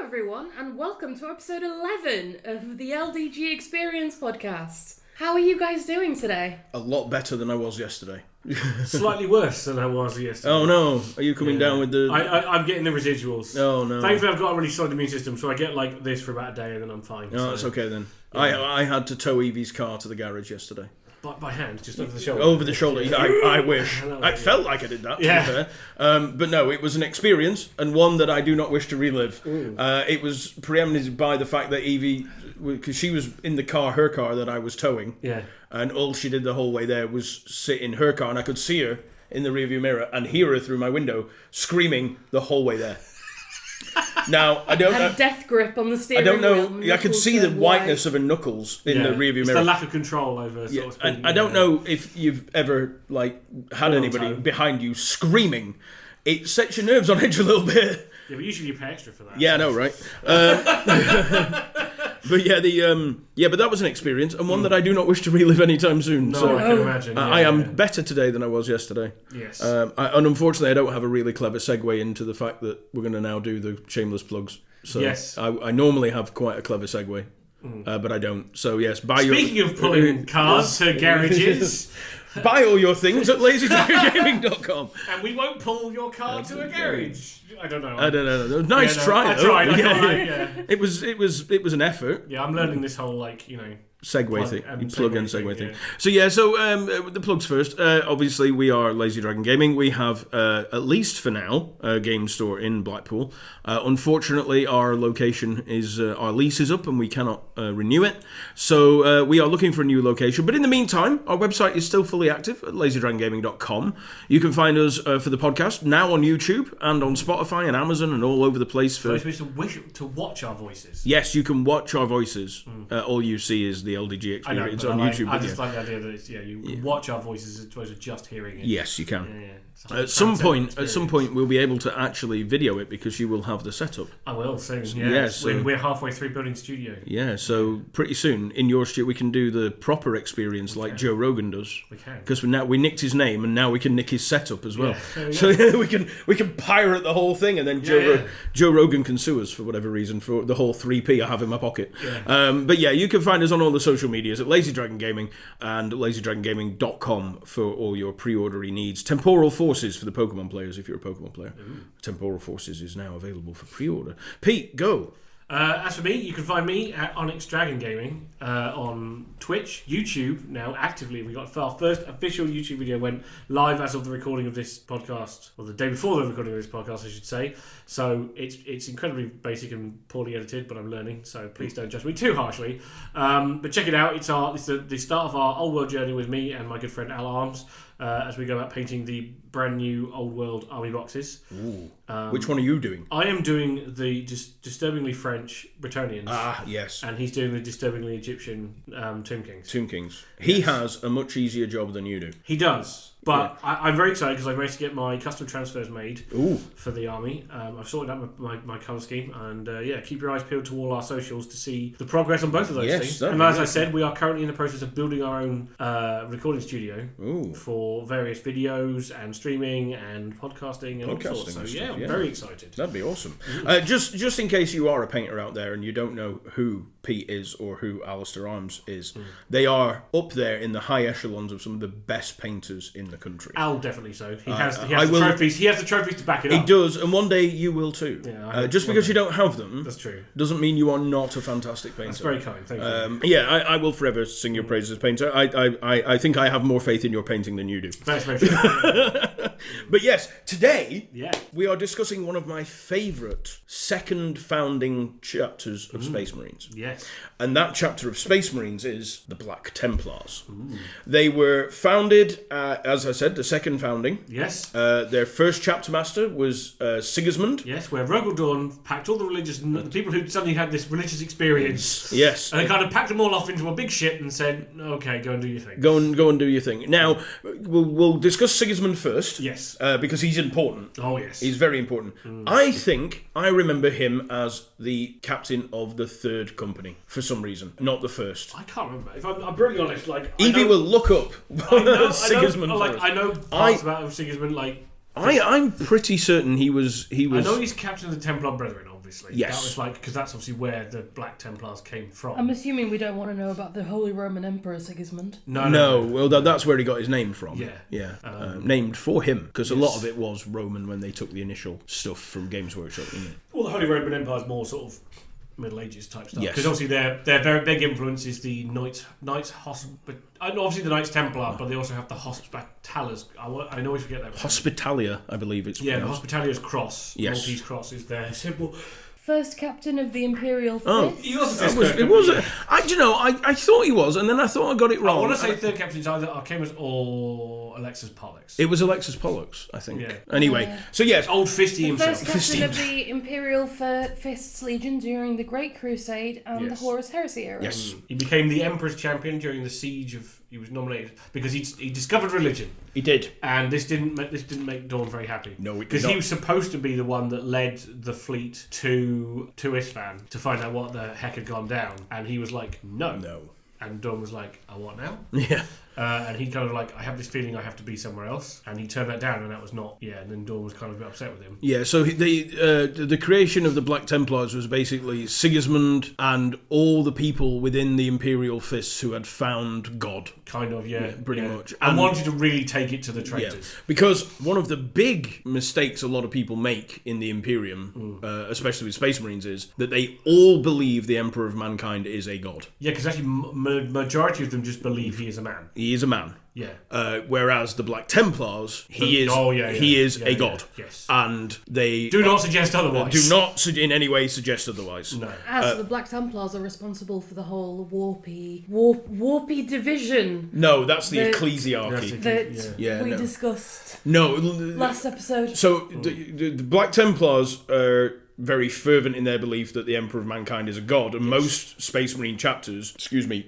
everyone, and welcome to episode 11 of the LDG Experience podcast. How are you guys doing today? A lot better than I was yesterday. Slightly worse than I was yesterday. Oh no, are you coming down with the... I'm getting the residuals. Oh no. Thankfully I've got a really solid immune system, so I get like this for about a day and then I'm fine. Oh, that's okay then. Yeah. I had to tow Evie's car to the garage yesterday. By hand, just over the shoulder? Over the shoulder, I wish. I felt like I did that, to be fair. But no, it was an experience, and one that I do not wish to relive. It was preeminent by the fact that Evie, because she was in the car, her car, that I was towing, and all she did the whole way there was sit in her car, and I could see her in the rearview mirror and hear her through my window screaming the whole way there. Now, I don't know. Death grip on the steering wheel. I don't know. I could see the whiteness of her knuckles in the rearview mirror. It's the lack of control over sort of speed. I don't know if you've ever had anybody behind you screaming. It sets your nerves on edge a little bit. Yeah, but usually you pay extra for that. Yeah, I know, right? But but that was an experience, and one that I do not wish to relive anytime soon. No, so I can imagine. I am better today than I was yesterday. Yes. And unfortunately, I don't have a really clever segue into the fact that we're going to now do the shameless plugs. So yes. I normally have quite a clever segue, but I don't. So yes, Speaking of pulling cars to garages... Buy all your things at lazydragongaming.com. And we won't pull your car to a garage. I don't know. Nice try, though. I tried. It was an effort. Yeah, I'm learning this whole, segue thing. Plug and segue thing. So the plugs first. Obviously, we are Lazy Dragon Gaming. We have, at least for now, a game store in Blackpool. Unfortunately, our location is, our lease is up and we cannot renew it. So we are looking for a new location. But in the meantime, our website is still fully active at lazydragongaming.com. You can find us for the podcast now on YouTube and on Spotify and Amazon and all over the place. So you're supposed to watch our voices? Yes, you can watch our voices. All you see is the LDG experience on YouTube. I just like the idea that you watch our voices as opposed to just hearing it. Yes, you can. Yeah. At some point, we'll be able to actually video it because you will have the setup. I will soon. We're halfway through building studio. Yeah, so pretty soon in your studio we can do the proper experience like Joe Rogan does. We can, because we nicked his name and now we can nick his setup as well. Yeah, so we can pirate the whole thing and then Joe Rogan can sue us for whatever reason for the whole 3p I have in my pocket. Yeah. But yeah, you can find us on all the social medias at Lazy Dragon Gaming and lazydragongaming.com for all your pre-ordery needs. Temporal Forces for the Pokemon players if you're a Pokemon player. Temporal Forces is now available for pre-order. Pete, go. As for me, you can find me at Onyx Dragon Gaming on Twitch, YouTube now actively. We got our first official YouTube video went live as of the recording of this podcast, or the day before the recording of this podcast, I should say. So it's incredibly basic and poorly edited, but I'm learning. So please don't judge me too harshly. But check it out. It's the start of our old world journey with me and my good friend Al Arms. As we go about painting the brand new old world army boxes. Which one are you doing? I am doing the disturbingly French Bretonnians. Ah, yes. And he's doing the disturbingly Egyptian Tomb Kings. Tomb Kings. He has a much easier job than you do. He does. But I'm very excited because I've managed to get my custom transfers made for the army. I've sorted out my colour scheme. And keep your eyes peeled to all our socials to see the progress on both of those things. And as I said, we are currently in the process of building our own recording studio for various videos and streaming and podcasting and all sorts. So I'm very excited. That'd be awesome. Just in case you are a painter out there and you don't know who Pete is or who Alistair Arms is, they are up there in the high echelons of some of the best painters in the country. Al definitely so. He has the trophies. He has the trophies to back it up. He does, and one day you will too. Yeah, just because you don't have them, that's true, doesn't mean you are not a fantastic painter. That's very kind. Thank you. I will forever sing your praises as a painter. I think I have more faith in your painting than you do. That's very true. But yes, today we are discussing one of my favourite second founding chapters of Space Marines. Yes. And that chapter of Space Marines is the Black Templars. They were founded, as I said, the second founding. Yes. Their first chapter master was Sigismund. Yes, where Rogel Dawn packed all the the people who suddenly had this religious experience. Yes. And they kind of packed them all off into a big ship and said, okay, go and do your thing. Go and do your thing. Now, we'll discuss Sigismund first. Yes. Because he's important. Oh, yes. He's very important. I remember him as the captain of the third company for some reason, not the first. I can't remember. If I'm brutally honest, Evie will look up Sigismund. I know parts about Sigismund. I'm pretty certain he was. I know he's captain of the Templar Brethren, obviously. obviously. Yes. That was like, because that's obviously where the Black Templars came from. I'm assuming we don't want to know about the Holy Roman Emperor Sigismund. No. Well, that's where he got his name from. Yeah. Yeah. Named for him, because a lot of it was Roman when they took the initial stuff from Games Workshop, didn't it? Well, the Holy Roman Empire is more sort of Middle Ages type stuff. Yes. Because obviously their very big influence is the obviously the Knights Templar, but they also have the Hospitallers. I always forget that. Hospitalia, I believe it's the pronounced. Hospitalia's cross. Yes. Maltese cross is their symbol. First captain of the Imperial Fist. Oh, he was It was. I thought he was, and then I thought I got it wrong. I want to say third captain is either Archemus or Alexis Pollux. It was Alexis Pollux, I think. Yeah. Anyway, so yes, Old Fisty himself. First captain of the Imperial Fists Legion during the Great Crusade and the Horus Heresy era. Yes. He became the Emperor's champion during the siege of. He was nominated because he discovered religion. He did, and this didn't make Dawn very happy. No, because he was supposed to be the one that led the fleet to Isfahan to find out what the heck had gone down, and he was like, no. And Dawn was like, what now? Yeah. And he kind of like, I have this feeling I have to be somewhere else, and he turned that down, and that was not. Yeah, and then Dawn was kind of a bit upset with him. Yeah, so the creation of the Black Templars was basically Sigismund and all the people within the Imperial Fists who had found God. Kind of, yeah, pretty much. And wanted to really take it to the traitors. Yeah, because one of the big mistakes a lot of people make in the Imperium, especially with Space Marines, is that they all believe the Emperor of Mankind is a god. Yeah, because actually majority of them just believe he is a man. He is a man. Yeah. Whereas the Black Templars, he is a god. Yes. And they do not suggest otherwise. Do not in any way suggest otherwise. No. As the Black Templars are responsible for the whole warpy division. No, that's the ecclesiarchy that we discussed. No, last episode. So the Black Templars are very fervent in their belief that the Emperor of Mankind is a god, and most Space Marine chapters,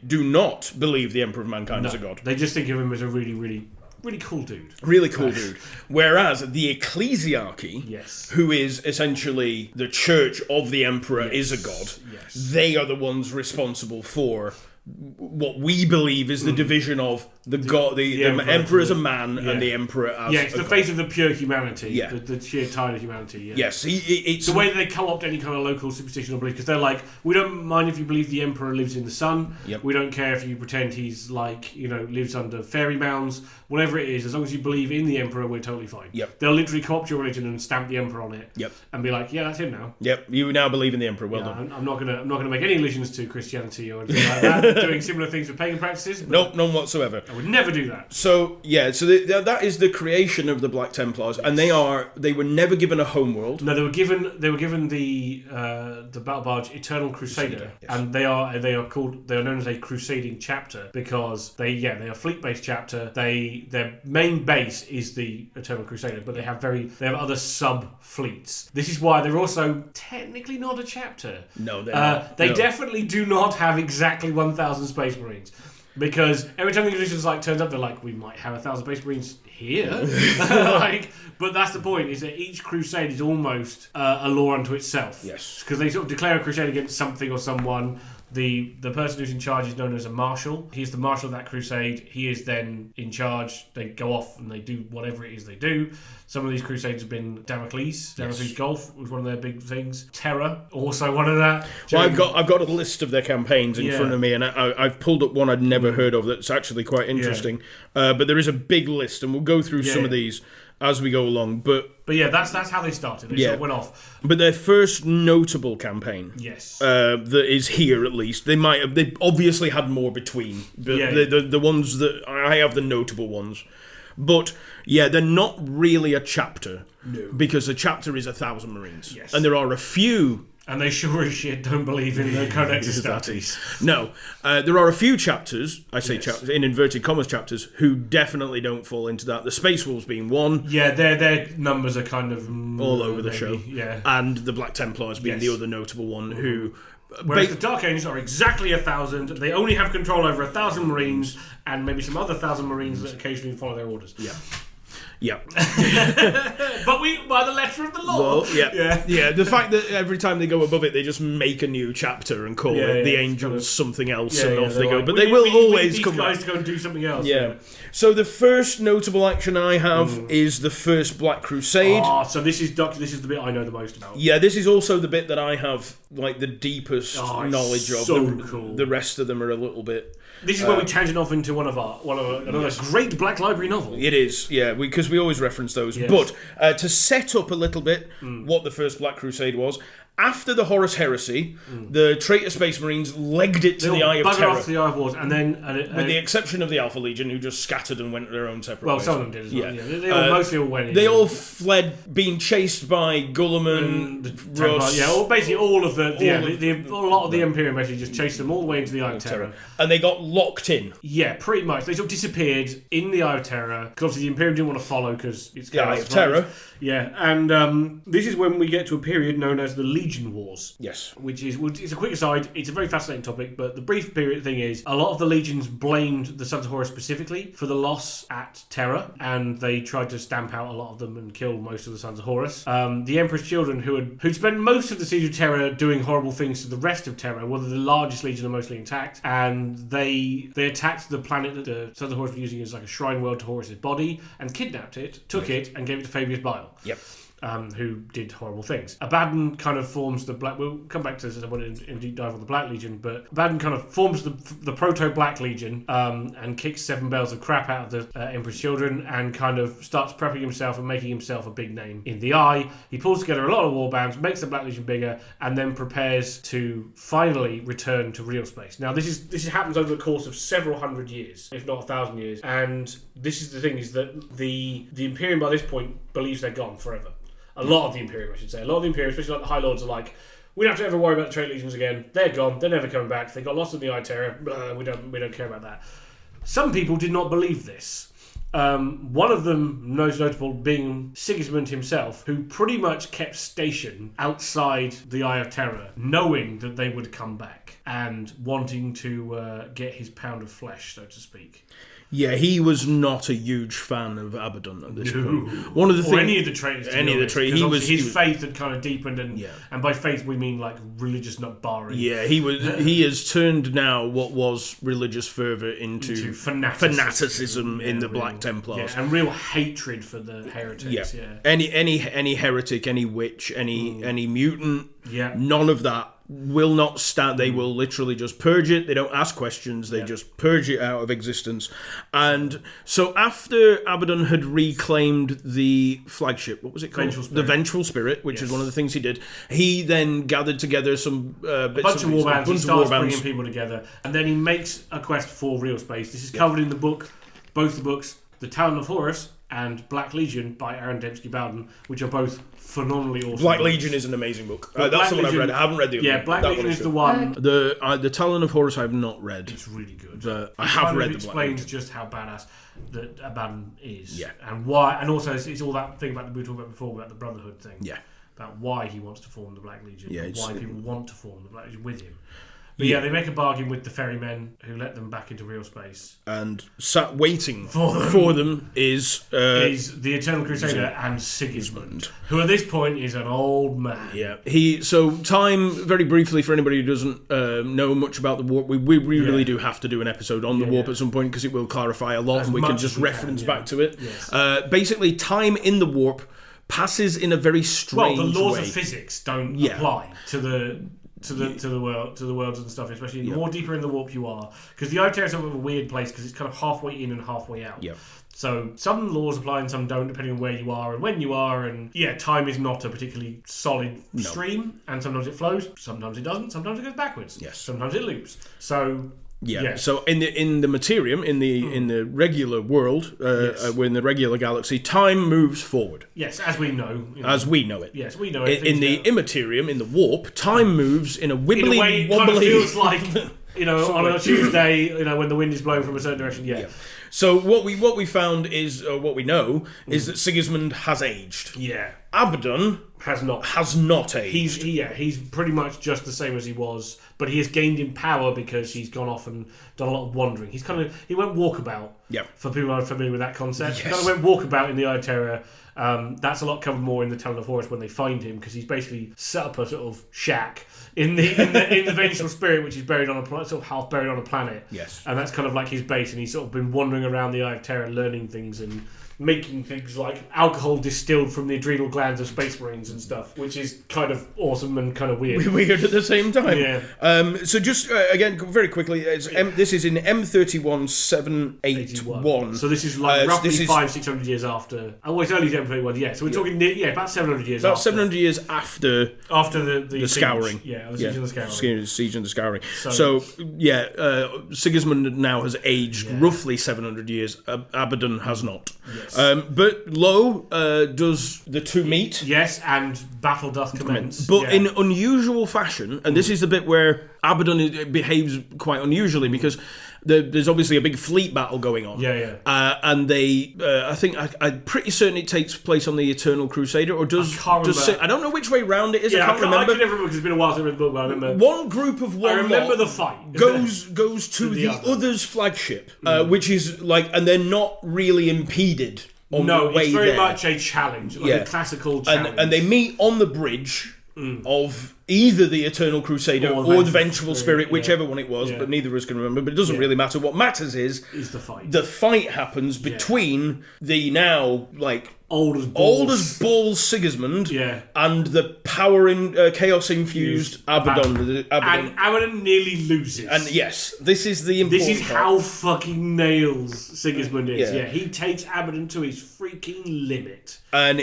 do not believe the Emperor of Mankind is a god. They just think of him as a really, really, really cool dude. Really cool dude. Whereas the ecclesiarchy, who is essentially the church of the Emperor, is a god. Yes. They are the ones responsible for what we believe is the division of the god, the Emperor as a man and the Emperor as it's the face of the pure humanity, Yeah. the sheer tide of humanity. Yeah. Yes, it's the way that they co-opt any kind of local superstition or belief, because they're like, we don't mind if you believe the Emperor lives in the sun. Yep. We don't care if you pretend he's like, lives under fairy mounds. Whatever it is, as long as you believe in the Emperor, we're totally fine. Yep. They'll literally co-opt your religion and stamp the Emperor on it. Yep. And be like, yeah, that's him now. Yep. You now believe in the Emperor. Well done. I'm not gonna make any allusions to Christianity or anything like that. Doing similar things with pagan practices. Nope, none whatsoever. I would never do that. So that is the creation of the Black Templars, and they were never given a homeworld. No, they were given the battle barge Eternal Crusader, yes. and they are known as a crusading chapter because they are fleet based chapter. Their main base is the Eternal Crusader, but they have other sub fleets. This is why they're also technically not a chapter. No, they're not. They definitely do not have exactly 1,000 Space Marines. Because every time the Inquisition turns up, they're like, we might have 1,000 Space Marines here. But that's the point, is that each crusade is almost a law unto itself. Yes. Because they sort of declare a crusade against something or someone. The person who's in charge is known as a marshal. He's the marshal of that crusade. He is then in charge. They go off and they do whatever it is they do. Some of these crusades have been Damocles. Damocles Gulf was one of their big things. Terror, also one of that. Well, I've got a list of their campaigns in front of me, and I've pulled up one I'd never heard of that's actually quite interesting. But there is a big list, and we'll go through some of these as we go along. But yeah, that's how they started. They sort of went off. But their first notable campaign, that is here at least. They obviously had more between. The ones that I have, the notable ones. But they're not really a chapter. No. Because a chapter is 1,000 Marines. Yes. And there are a few. And they sure as shit don't believe in the Codex Astartes. No. There are a few chapters, I say chapters, in inverted commas chapters, who definitely don't fall into that. The Space Wolves being one. Yeah, their numbers are kind of all over the show. Yeah. And the Black Templars being the other notable one who... Whereas the Dark Angels are exactly 1,000. They only have control over 1,000 Marines and maybe some other 1,000 Marines that occasionally follow their orders. Yeah. But by the letter of the law. Well, yeah. The fact that every time they go above it, they just make a new chapter and call it the Angels something else, and off they go. But they will always come back. These guys to go and do something else. Yeah. So the first notable action I have is the first Black Crusade. So this is the bit I know the most about. Yeah, this is also the bit that I have like the deepest knowledge of. So cool. The rest of them are a little bit. This is where we tangent off into another great Black Library novel. It is, yeah, because we always reference those. Yes. But to set up a little bit what the first Black Crusade was, after the Horus heresy, the traitor Space Marines legged it to the Eye of Terror. Off to the Eye of Wars, and then with the exception of the Alpha Legion, who just scattered and went their own separate ways. Well, some of them did as well. Yeah. They all mostly all went in. They all fled, being chased by Guilliman, Russ. Basically all of a lot of the Imperium basically just chased them all the way into the Eye of Terror. And they got locked in. Yeah, pretty much. They sort of disappeared in the Eye of Terror, because obviously the Imperium didn't want to follow because it's the Eye of Terror. Yeah, and this is when we get to a period known as the Legion Wars. Yes. Which is, it's a quick aside, it's a very fascinating topic, but the brief period thing is, a lot of the legions blamed the Sons of Horus specifically for the loss at Terra, and they tried to stamp out a lot of them and kill most of the Sons of Horus. The Emperor's children, who'd spent most of the Siege of Terra doing horrible things to the rest of Terra, were the largest legion and mostly intact, and they attacked the planet that the Sons of Horus were using as like a shrine world to Horus's body, and kidnapped it, took it, and gave it to Fabius Bile. Yep. Who did horrible things. Abaddon kind of forms the Black... We'll come back to this in deep dive on the Black Legion, but Abaddon kind of forms the proto-Black Legion and kicks 7 bells of crap out of the Emperor's children and kind of starts prepping himself and making himself a big name in the Eye. He pulls together a lot of warbands, makes the Black Legion bigger, and then prepares to finally return to real space. Now, this happens over the course of several hundred years, if not 1,000 years, and this is the thing, is that the Imperium by this point believes they're gone forever. A lot of the Imperium, I should say. A lot of the Imperium, especially like the High Lords, are like, we don't have to ever worry about the trade legions again. They're gone. They're never coming back. They got lost in the Eye of Terror. Blah, we don't care about that. Some people did not believe this. One of them, most notable, being Sigismund himself, who pretty much kept station outside the Eye of Terror, knowing that they would come back and wanting to get his pound of flesh, so to speak. Yeah, he was not a huge fan of Abaddon at this point. One of the things, any of the traitors. His faith had kind of deepened, and by faith we mean like religious nut barring. Yeah, he has turned now what was religious fervour into fanaticism in the Black Templars. Yeah, and real hatred for the heretics. Yeah. Any heretic, any witch, any mutant. Yeah. None of that will not stand. They will literally just purge it. They don't ask questions. They just purge it out of existence. And so after Abaddon had reclaimed the flagship, what was it called? The Vengeful Spirit, which is one of the things he did. He then gathered together some bunch of warbands. He starts bringing people together, and then he makes a quest for real space. This is covered in the book, both the books, The Talon of Horus and Black Legion by Aaron Dembski-Bowden, which are both phenomenally awesome. Black Legion is an amazing book. That's the one I've read. I haven't read the other one. Yeah, Black Legion is the one. The Talon of Horus I have not read. It's really good. I have read the Black Legion. It explains just how badass that Abaddon is. Yeah. And why, and also it's all that thing about we were talking about before, about the Brotherhood thing. Yeah. About why he wants to form the Black Legion. Yeah. And why people want to form the Black Legion with him. But they make a bargain with the ferrymen who let them back into real space. And sat waiting for them is the Eternal Crusader and Sigismund, who at this point is an old man. Yeah. So Time, very briefly, for anybody who doesn't know much about the warp, we really do have to do an episode on the warp at some point, because it will clarify a lot, and we can just reference back to it. Yes. Basically, time in the warp passes in a very strange way. Well, the laws of physics don't apply to the worlds and stuff, especially the more deeper in the warp you are, because the Eye of Terror is sort of a weird place because it's kind of halfway in and halfway out. Yeah. So some laws apply and some don't, depending on where you are and when you are. And time is not a particularly solid stream, and sometimes it flows, sometimes it doesn't, sometimes it goes backwards. Yes. Sometimes it loops. So. Yeah. So in the Materium, in the regular world, in the regular galaxy, time moves forward. Yes, as we know. As we know it. Yes, we know it. In the Immaterium, in the warp, time moves in a wibbly, in a way, wobbly. Kind of feels like on a Tuesday, when the wind is blowing from a certain direction. Yeah. So what we found is, what we know is that Sigismund has aged. Yeah. Abaddon has not aged. He's pretty much just the same as he was, but he has gained in power because he's gone off and done a lot of wandering. He went walkabout. Yeah. For people who are familiar with that concept, yes. He kind of went walkabout in the Eye of Terror. That's a lot covered more in the Talon of Horus when they find him, because he's basically set up a sort of shack in the vengeful spirit, which is buried on a sort of half buried on a planet. Yes. And that's kind of like his base, and he's sort of been wandering around the Eye of Terror, learning things and making things like alcohol distilled from the adrenal glands of Space Marines and stuff, which is kind of awesome and kind of weird. Weird at the same time. Yeah. So just again, very quickly, this is in M31 781. So this is like roughly 500-600 years after. Oh, it's early M31. Yeah. So we're talking about 700 years. About 700 years after the Scouring. Yeah, the Siege and the Scouring. Siege and the Scouring. So Sigismund now has aged roughly 700 years. Abaddon has not. Yes. But lo, does the two meet? Yes, and battle doth commence. But in unusual fashion, and this is the bit where Abaddon behaves quite unusually, because there's obviously a big fleet battle going on. Yeah. And they, I'm pretty certain it takes place on the Eternal Crusader, or does I don't know which way round it is. I can't remember. I can never remember because it's been a while since I read the book, but I remember. One group of one. I remember the fight. Goes to the other's flagship, which is like, and they're not really impeded. It's very much a challenge, a classical challenge. And they meet on the bridge of either the Eternal Crusader or the Vengeful Spirit, whichever one it was, but neither of us can remember. But it doesn't really matter. What matters is the fight. The fight happens between the now, like, old as balls Sigismund and the chaos-infused Abaddon. And Abaddon nearly loses. And yes, this is the important This is part. how fucking nails Sigismund is. Yeah, he takes Abaddon to his freaking limit. And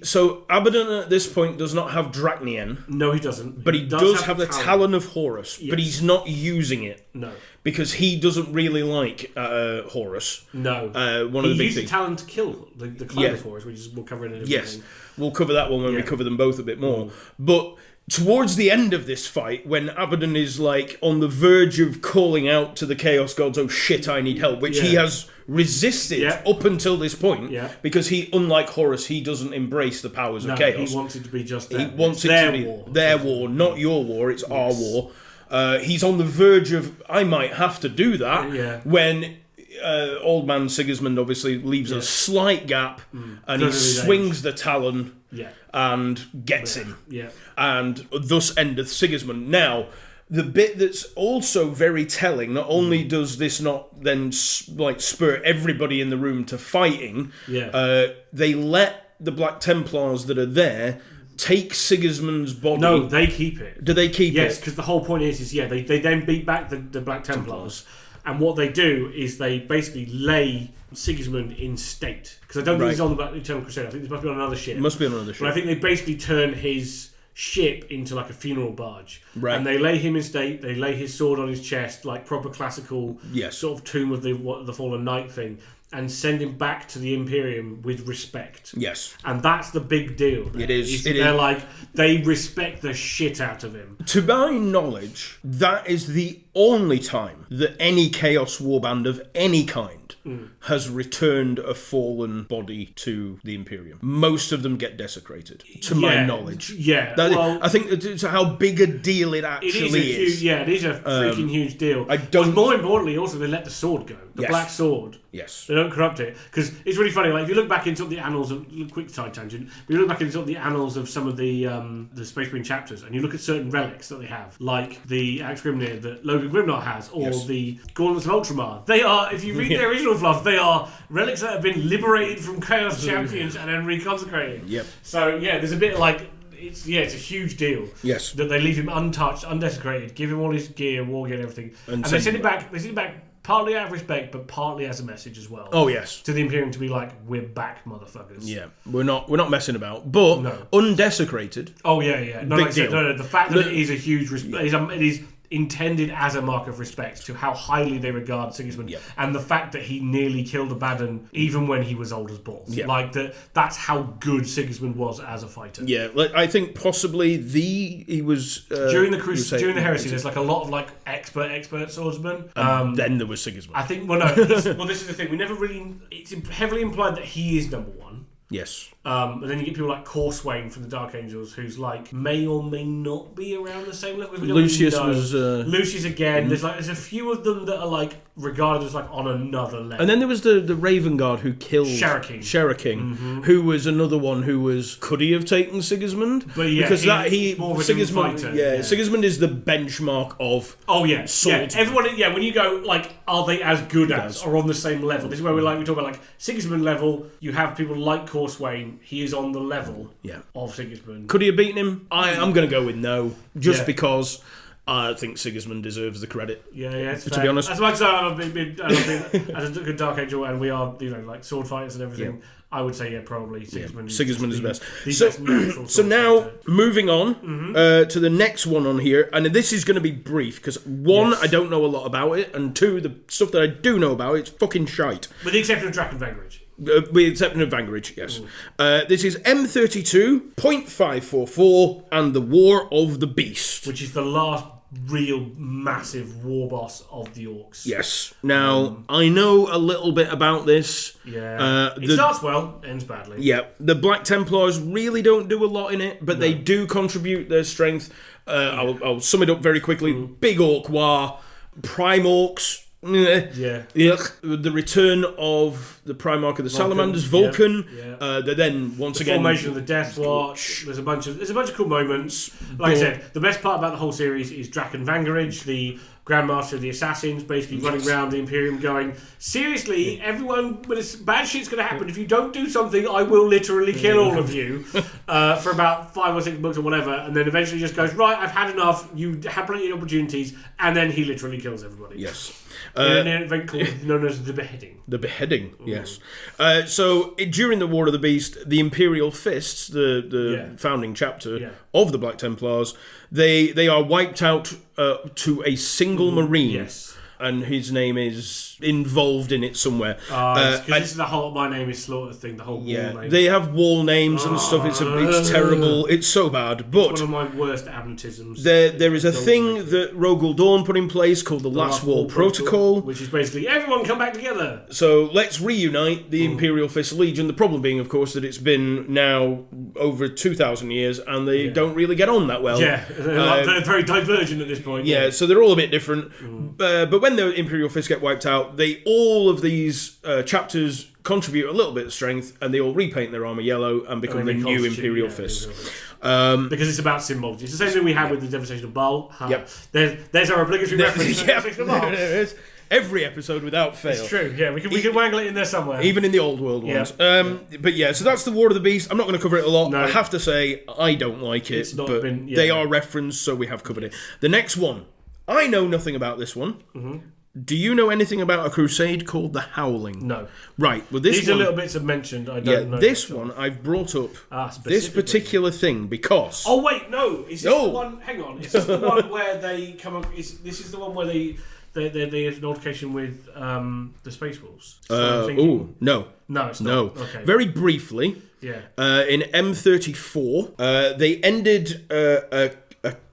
so Abaddon at this point does not have Drachnien. No, he doesn't. But he does have the Talon of Horus, but he's not using it. No. Because he doesn't really like Horus. No. One of the big things. He used the Talon to kill the Kyme of Horus, which we'll cover in a different thing. We'll cover that one when we cover them both a bit more. But towards the end of this fight, when Abaddon is like on the verge of calling out to the Chaos Gods, "Oh shit, I need help," which he has resisted up until this point, because he, unlike Horus, he doesn't embrace the powers of Chaos. He wants it to be just He wants it to be their war, not your war. It's our war. He's on the verge of, I might have to do that, when old man Sigismund obviously leaves a slight gap, and he swings the Talon and gets him. And thus endeth Sigismund. Now, the bit that's also very telling, not only does this not then spur everybody in the room to fighting, they let the Black Templars that are there take Sigismund's body. No, they keep it. Do they keep it? Yes, because the whole point is they then beat back the Black Templars, and what they do is they basically lay Sigismund in state. Because I don't think he's on the Eternal Crusade. I think this must be on another ship. It must be on another ship. But I think they basically turn his ship into like a funeral barge. Right. And they lay him in state, they lay his sword on his chest, like proper classical sort of Tomb of the Fallen Knight thing, and send him back to the Imperium with respect. Yes. And that's the big deal. It is. They respect the shit out of him. To my knowledge, that is the only time that any Chaos Warband of any kind has returned a fallen body to the Imperium. Most of them get desecrated, to my knowledge. Yeah. I think it's how big a deal it actually is. It is a freaking huge deal. But more importantly, also, they let the sword go. The black sword. Yes. They don't corrupt it. Because it's really funny, like, if you look back into the annals of... Quick side tangent. If you look back into the annals of some of the Space Marine chapters, and you look at certain relics that they have, like the Axe Grimnir that Logan Grimnot has, or the Gauntlets of Ultramar, they are, if you read their original fluff, they are relics that have been liberated from Chaos Champions and then reconsecrated. Yep. So, there's a bit like... It's a huge deal. Yes. That they leave him untouched, undesecrated, give him all his gear, war gear, and everything. And they send him back. They send him back partly out of respect, but partly as a message as well. Oh yes. To the Imperium to be like, we're back, motherfuckers. Yeah. We're not messing about. But undesecrated. Oh yeah. No, big deal. No. The fact that it is a huge respect. It intended as a mark of respect to how highly they regard Sigismund, and the fact that he nearly killed a Baden even when he was old as balls. Like that's how good Sigismund was as a fighter. Yeah, like I think possibly he was during the heresy. There's like a lot of like expert swordsmen. Then there was Sigismund. I think. Well, no. This is the thing. We never really. It's heavily implied that he is number one. Yes. But then you get people like Corswain from the Dark Angels, who's like may or may not be around the same level. Lucius was. Lucius again. There's a few of them that are like regarded as like on another level. And then there was the Raven Guard who killed Shara King, who was another one who was. Could he have taken Sigismund? But yeah, because more of a Sigismund. fighter. Sigismund is the benchmark of. Oh yeah, sword. Everyone. Yeah, when you go like, are they as good as or on the same level? This is where we talk about like Sigismund level. You have people like Corswain. He is on the level of Sigismund. Could he have beaten him? I'm going to go with no, just because I think Sigismund deserves the credit. To be honest, as much as I've been as a good Dark Angel, and we are like sword fighters and everything. I would say probably Sigismund. Sigismund is best. So now moving on to the next one on here, and this is going to be brief because one, I don't know a lot about it, and two, the stuff that I do know about it's fucking shite. With the exception of Draken Vanquage. With the exception of Vanquage, yes. This is M32.544 and the War of the Beast, which is the last real massive war boss of the Orcs. Yes. Now, I know a little bit about this. It starts well, ends badly. Yeah. The Black Templars really don't do a lot in it, but they do contribute their strength. I'll sum it up very quickly. Big Orc War, Prime Orcs. The return of the Primarch of the Salamanders, Vulcan. Then once again, formation of the Death Watch. There's a bunch of cool moments. Like I said, the best part about the whole series is Draken Vanquage, the Grandmaster of the Assassins, basically running around the Imperium going, seriously, everyone, bad shit's going to happen. If you don't do something, I will literally kill all of you for about 5 or 6 books or whatever, and then eventually just goes, right, I've had enough, you have plenty of opportunities, and then he literally kills everybody. Yes. In an event known as the Beheading. The Beheading, yes. So during the War of the Beast, the Imperial Fists, the founding chapter of the Black Templars, they are wiped out to a single Marine. Yes. And his name is involved in it somewhere. Because this is the whole "my name is Slaughter" thing. The whole wall name. They have wall names and stuff. It's terrible. It's so bad. But it's one of my worst abnatisms. There is a thing that Rogel Dawn put in place called the Last Wall Protocol, which is basically everyone come back together. So let's reunite the Imperial Fist Legion. The problem being, of course, that it's been now over 2,000 years, and they don't really get on that well. Yeah, they're very divergent at this point. Yeah, so they're all a bit different. But when the Imperial Fists get wiped out, all of these chapters contribute a little bit of strength, and they all repaint their armor yellow and become the new Imperial Fists. Because it's about symbology. It's the same thing we had with the Devastation of Baal. There's our obligatory reference to the Devastation of Baal. There it is. Every episode without fail. It's true, yeah. We can wangle it in there somewhere. Even in the old world ones. But yeah, so that's the War of the Beast. I'm not going to cover it a lot. No. I have to say, I don't like it. But they are referenced, so we have covered it. The next one. I know nothing about this one. Do you know anything about a crusade called the Howling? No. Right. Well, these are little bits I've mentioned. I don't know. This one I've brought up. This particular thing because. Oh wait, no. Is this the one? Hang on. Is this the one where they come up? This is the one where they have an altercation with the Space Wolves. No. No, it's not. No. Okay. Very briefly. Yeah. In M34, they ended a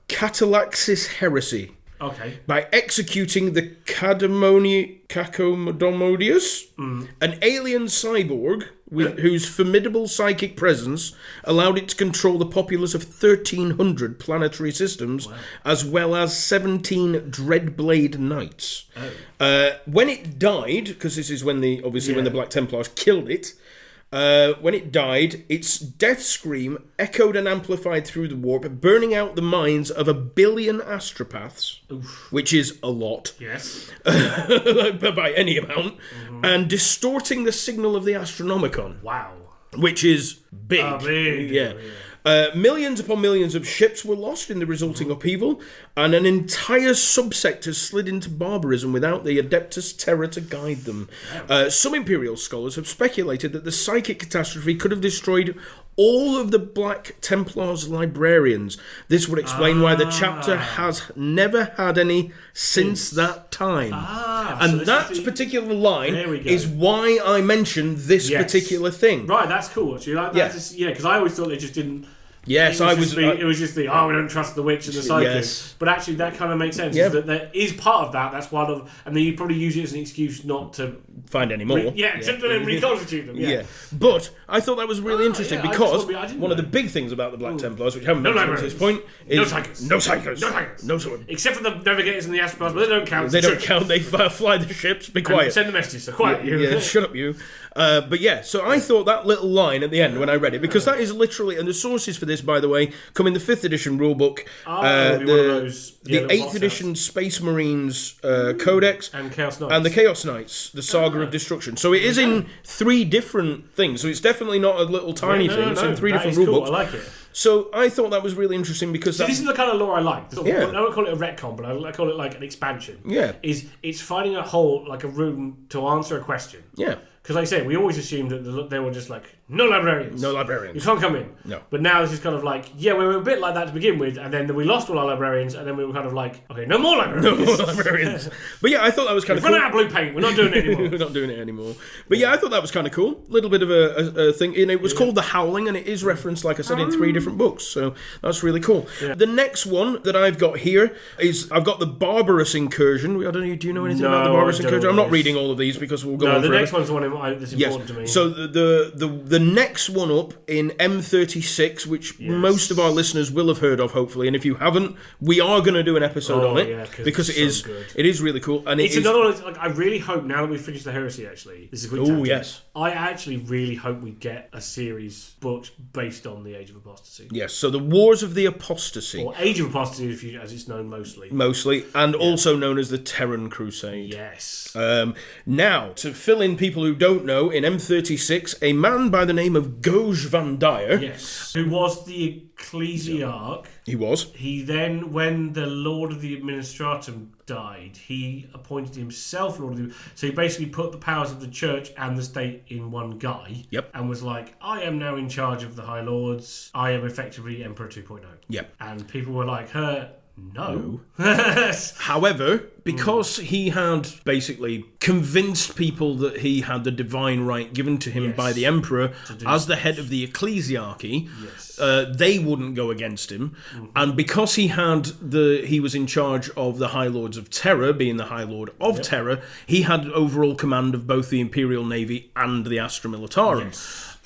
Catalaxis heresy. Okay. By executing the Cacomodomodius, an alien cyborg whose formidable psychic presence allowed it to control the populace of 1,300 planetary systems, as well as 17 Dreadblade Knights. When it died, because this is when when the Black Templars killed it, when it died, its death scream echoed and amplified through the warp, burning out the minds of 1 billion astropaths, which is a lot, by any amount, and distorting the signal of the Astronomicon. Wow. Which is big. Big. Yeah. Millions upon millions of ships were lost in the resulting upheaval, and an entire subsector slid into barbarism without the Adeptus Terra to guide them. Some Imperial scholars have speculated that the psychic catastrophe could have destroyed all of the Black Templars' librarians. This would explain why the chapter has never had any since that time. And so that particular line is why I mentioned this particular thing. Right, that's cool. Actually, like, because I always thought they just didn't. Yes, it was just the we don't trust the witch and the psychic. Yes. But actually, that kind of makes sense. Is that there is part of that. That's one of, and then you probably use it as an excuse not to find any more. To reconstitute them. Yeah. But I thought that was really interesting because one of the big things about the Black Templars, which I haven't mentioned at this point, is no psychos. No psychos. Except for the navigators and the astrobars, but they don't count. They don't count. They fly the ships. Be quiet. And send the messages. So quiet you. Yeah, shut up you. So I thought that little line at the end when I read it, because that is literally, and the sources for this, by the way, come in the 5th edition rulebook, the 8th edition Space Marines Codex, and Chaos Knights. And the Chaos Knights, the Saga of Destruction. So it is in 3 different things. So it's definitely not a little tiny thing. It's in 3 different rulebooks. Cool. I like it. So I thought that was really interesting because this is the kind of lore I like. I don't call it a retcon, but I call it like an expansion. Yeah, it's finding a hole, like a room to answer a question. Yeah. Because like I say, we always assumed that they were just like, no librarians. No librarians. You can't come in. No. But now this is kind of like, we were a bit like that to begin with, and then we lost all our librarians, and then we were kind of like, okay, no more librarians. No more librarians. But yeah, I thought that was kind of cool. We've run out of blue paint. We're not doing it anymore. We're not doing it anymore. But yeah, I thought that was kind of cool. A little bit of a thing. And it was called The Howling, and it is referenced, like I said, in 3 different books. So that's really cool. Yeah. The next one that I've got here is, I've got the Barbarous Incursion. I don't know, do you know anything about the Barbarous Incursion? I'm not reading all of these because we'll go on forever. The next one's the one that's important to me. So the next one up in M36, which most of our listeners will have heard of, hopefully, and if you haven't, we are going to do an episode on it because it is really cool, and it's another one. Like, I really hope now that we've finished the Heresy, actually, this is a quick tangent. Yes, I actually really hope we get a series books based on the Age of Apostasy. Yes, so the Wars of the Apostasy, or Age of Apostasy, as it's known mostly, and also known as the Terran Crusade. Yes. Now, to fill in people who don't know, in M36, a man by the name of Goj van Dyer, who was the Ecclesiarch. He was. He then, when the Lord of the Administratum died, he appointed himself Lord of the... So he basically put the powers of the church and the state in one guy. Yep. And was like, I am now in charge of the High Lords. I am effectively Emperor 2.0. Yep. And people were like, no. However, because he had basically convinced people that he had the divine right given to him by the Emperor as the head of the ecclesiarchy, they wouldn't go against him. And because he was in charge of the High Lords of Terror, being the High Lord of Terror, he had overall command of both the Imperial Navy and the Astra Militarum.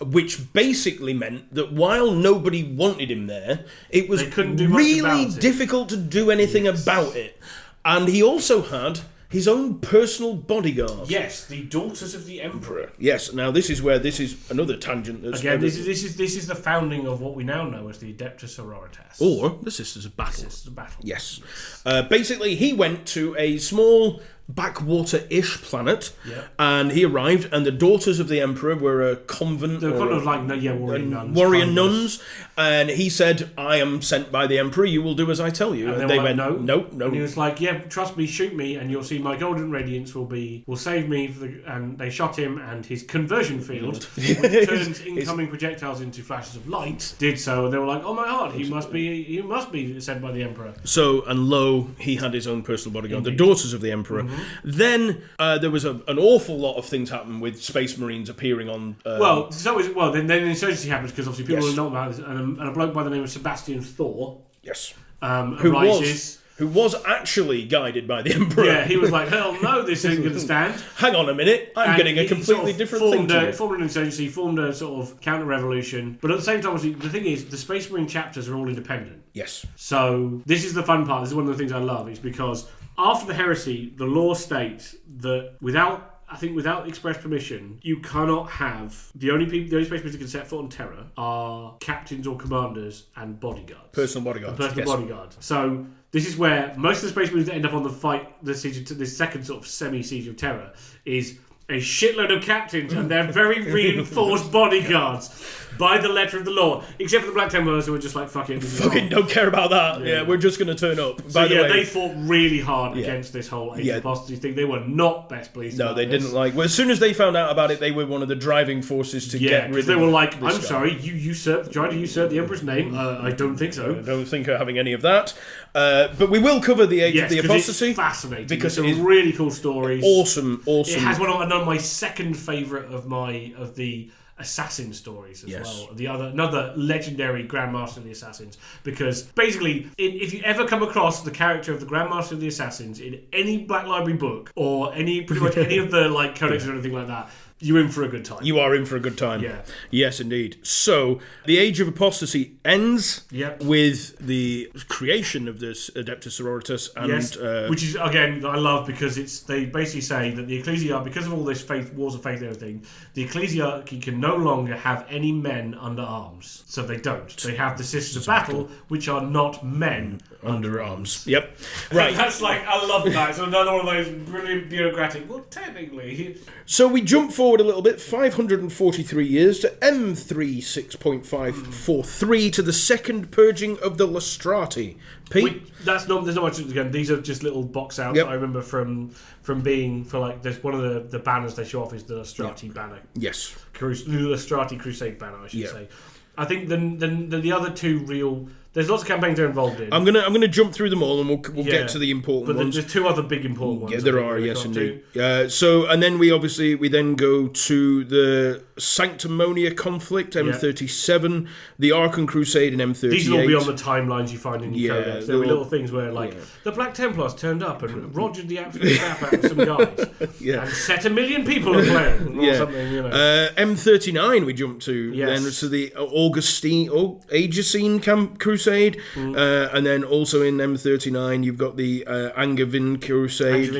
Which basically meant that while nobody wanted him there, it was really difficult to do anything about it. And he also had his own personal bodyguard. Yes, the Daughters of the Emperor. Yes, now this is another tangent. Again, this is the founding of what we now know as the Adeptus Sororitas. Or the Sisters of Battle. Yes. Basically, he went to a small backwater-ish planet, and he arrived, and the Daughters of the Emperor were a convent. They were kind of like warrior nuns, and he said, I am sent by the Emperor, you will do as I tell you. And they went, no. And he was like, trust me, shoot me, and you'll see my golden radiance will save me. And they shot him, and his conversion field, which turns incoming projectiles into flashes of light, did so, and they were like, oh my god, he must be sent by the Emperor. So, and lo, he had his own personal bodyguard, the Daughters of the Emperor. Then there was an awful lot of things happen with Space Marines appearing on. Then the insurgency happens because obviously people don't know about this, and a bloke by the name of Sebastian Thor. Yes. Arises. Who was actually guided by the Emperor. Yeah, he was like, hell no, this ain't going to stand. Hang on a minute, I'm getting a completely different thing to it. Formed an insurgency, formed a sort of counter-revolution. But at the same time, the thing is, the Space Marine chapters are all independent. Yes. So this is the fun part. This is one of the things I love. Is because after the heresy, the law states that without express permission, you cannot have the only Space Marines that can set foot on Terra are captains or commanders and bodyguards. Personal bodyguard. So this is where most of the Space Marines that end up on the fight, this second sort of semi-siege of Terra, is a shitload of captains and their very reinforced bodyguards by the letter of the law, except for the Black Templars who were just like, fuck it. Fucking don't care about that. Yeah, we're just going to turn up. So they fought really hard against this whole age of apostasy thing. They were not best pleased. No, they didn't like. Well, as soon as they found out about it, they were one of the driving forces to get rid of. They were like, I'm sorry, you tried to usurp the Emperor's name. I don't think so. I don't think of having any of that. But we will cover the age of the apostasy. It's fascinating because it's really cool stories. Awesome. It has one of my second favourite of the assassin stories as well. Another legendary Grandmaster of the Assassins, because basically if you ever come across the character of the Grandmaster of the Assassins in any Black Library book or pretty much any of the like codex or anything like that, you're in for a good time. You are in for a good time. Yeah. Yes, indeed. So, the Age of Apostasy ends with the creation of this Adeptus Sororitas. And, which is, again, I love because they basically say that the Ecclesiarchy, because of all this wars of faith and everything, the Ecclesiarchy can no longer have any men under arms. So they don't. They have the Sisters of Battle, which are not men under arms. Yep. Right. That's like, I love that. It's another one of those brilliant bureaucratic, well, technically. So we jump forward a little bit, 543 years to M36.543 to the second purging of the Lustrati. Pete? There's not much again. These are just little box outs I remember from being for like there's one of the banners they show off is the Lustrati banner. Yes. The Lustrati Crusade banner, I should say. I think the other two real. There's lots of campaigns they're involved in. I'm gonna jump through them all, and we'll get to the important ones. But there's two other big important ones. Yeah, there are. Yes, indeed. So, and then we then go to the Sanctimonia conflict, M37, the Archon Crusade in M38. These will all be on the timelines you find in your codex. There will be little things where the Black Templars turned up and rogered the absolute crap out of some guys, and set 1 million people aflame, or something. You know. M39 we jump to then to the Aegusine Crusade. And then also in M39 you've got the Angevin Crusade.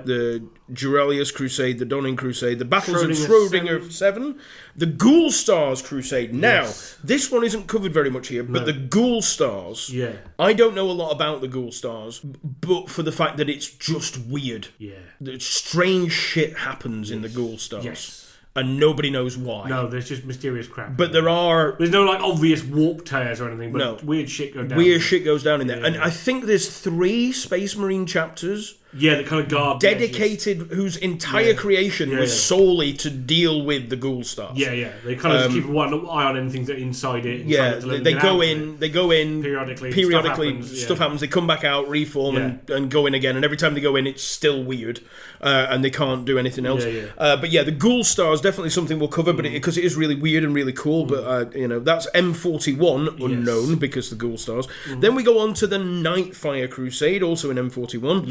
The Durelius Crusade, the Donning Crusade, the Battles of Schrödinger 7, the Ghoul Stars Crusade. Now, this one isn't covered very much here, but the Ghoul Stars, I don't know a lot about the Ghoul Stars, but for the fact that it's just weird. Strange shit happens in the Ghoul Stars. And nobody knows why. No, there's just mysterious crap. But there's no like obvious warp tears or anything, but weird shit goes down. Weird shit goes down in there. And I think there's 3 Space Marine chapters. The kind of guard dedicated, whose entire creation was solely to deal with the Ghoul Stars. They kind of keep one eye on anything that's inside it. And they go in periodically. Stuff happens. They come back out, reform, and go in again. And every time they go in, it's still weird, and they can't do anything else. But the Ghoul Stars definitely something we'll cover, but because it is really weird and really cool. But that's M41 unknown because the Ghoul Stars. Then we go on to the Nightfire Crusade, also in M41.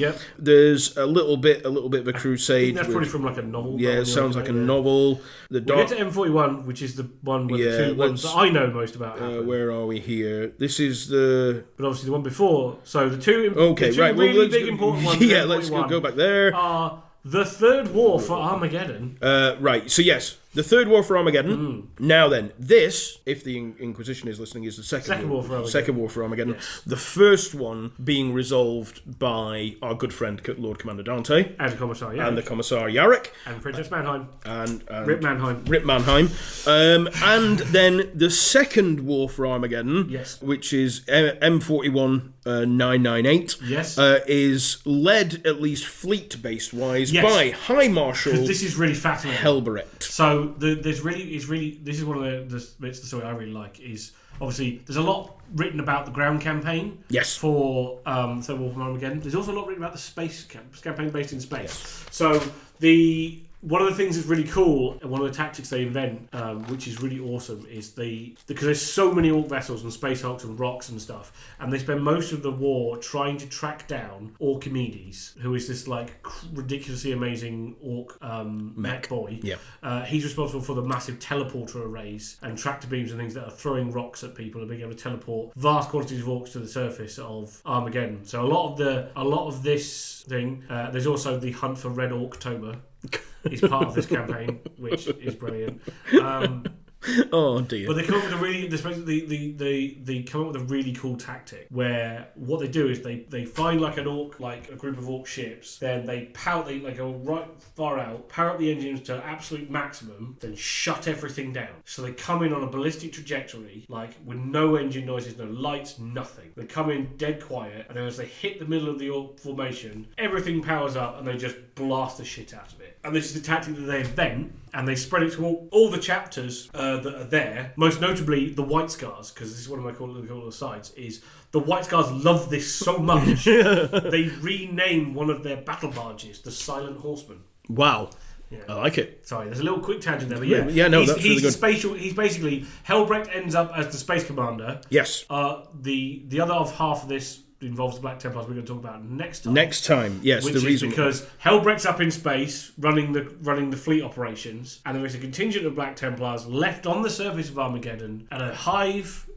There's a little bit of a crusade. That's probably from like a novel. Yeah, it sounds like a novel. We get to M41, which is the one with the two ones that I know most about. Where are we here? This is the... But obviously the one before. So the two, really big important ones. Let's go back there. Are the Third War for Armageddon. Right, so yes. The Third War for Armageddon. Now then, this, if the Inquisition is listening, is the Second War for Armageddon. Second War for Armageddon. Yes. The first one being resolved by our good friend Lord Commander Dante. And Commissar Yarrick. And the Commissar Yarrick. And Princess Mannheim. And Rip Mannheim. Rip Mannheim. And then the Second War for Armageddon, which is M41 998, is led, at least fleet-based wise, by High Marshal... This is really fascinating. Helberet. So this is one of the bits of the story I really like is obviously there's a lot written about the ground campaign for Third War for Armageddon. There's also a lot written about the space campaign based in space. So one of the things that's really cool, and one of the tactics they invent, which is really awesome, is because there's so many Orc vessels and Space Hulks and rocks and stuff, and they spend most of the war trying to track down Orchimedes, who is this like ridiculously amazing Orc mech boy. He's responsible for the massive teleporter arrays and tractor beams and things that are throwing rocks at people and being able to teleport vast quantities of Orcs to the surface of Armageddon. So a lot of this thing. There's also the hunt for Red Orctober. Is part of this campaign, which is brilliant. Oh dear. But they come up with a really, they come up with a really cool tactic where what they do is they find like an orc, like a group of orc ships, then they go right far out, power up the engines to absolute maximum, then shut everything down. So they come in on a ballistic trajectory, like with no engine noises, no lights, nothing. They come in dead quiet, and then as they hit the middle of the orc formation, everything powers up and they just blast the shit out of it. And this is the tactic that they invent, and they spread it to all the chapters that are there. Most notably, the White Scars, because this is one of my cool asides, is the White Scars love this so much, they rename one of their battle barges the Silent Horseman. Wow. Yeah. I like it. Sorry, there's a little quick tangent there, but that's really good. He's basically, Helbrecht ends up as the space commander. Yes. The other half of this involves the Black Templars we're going to talk about next time. Yes, which the is reason because Helbrecht's up in space running the fleet operations, and there is a contingent of Black Templars left on the surface of Armageddon at a hive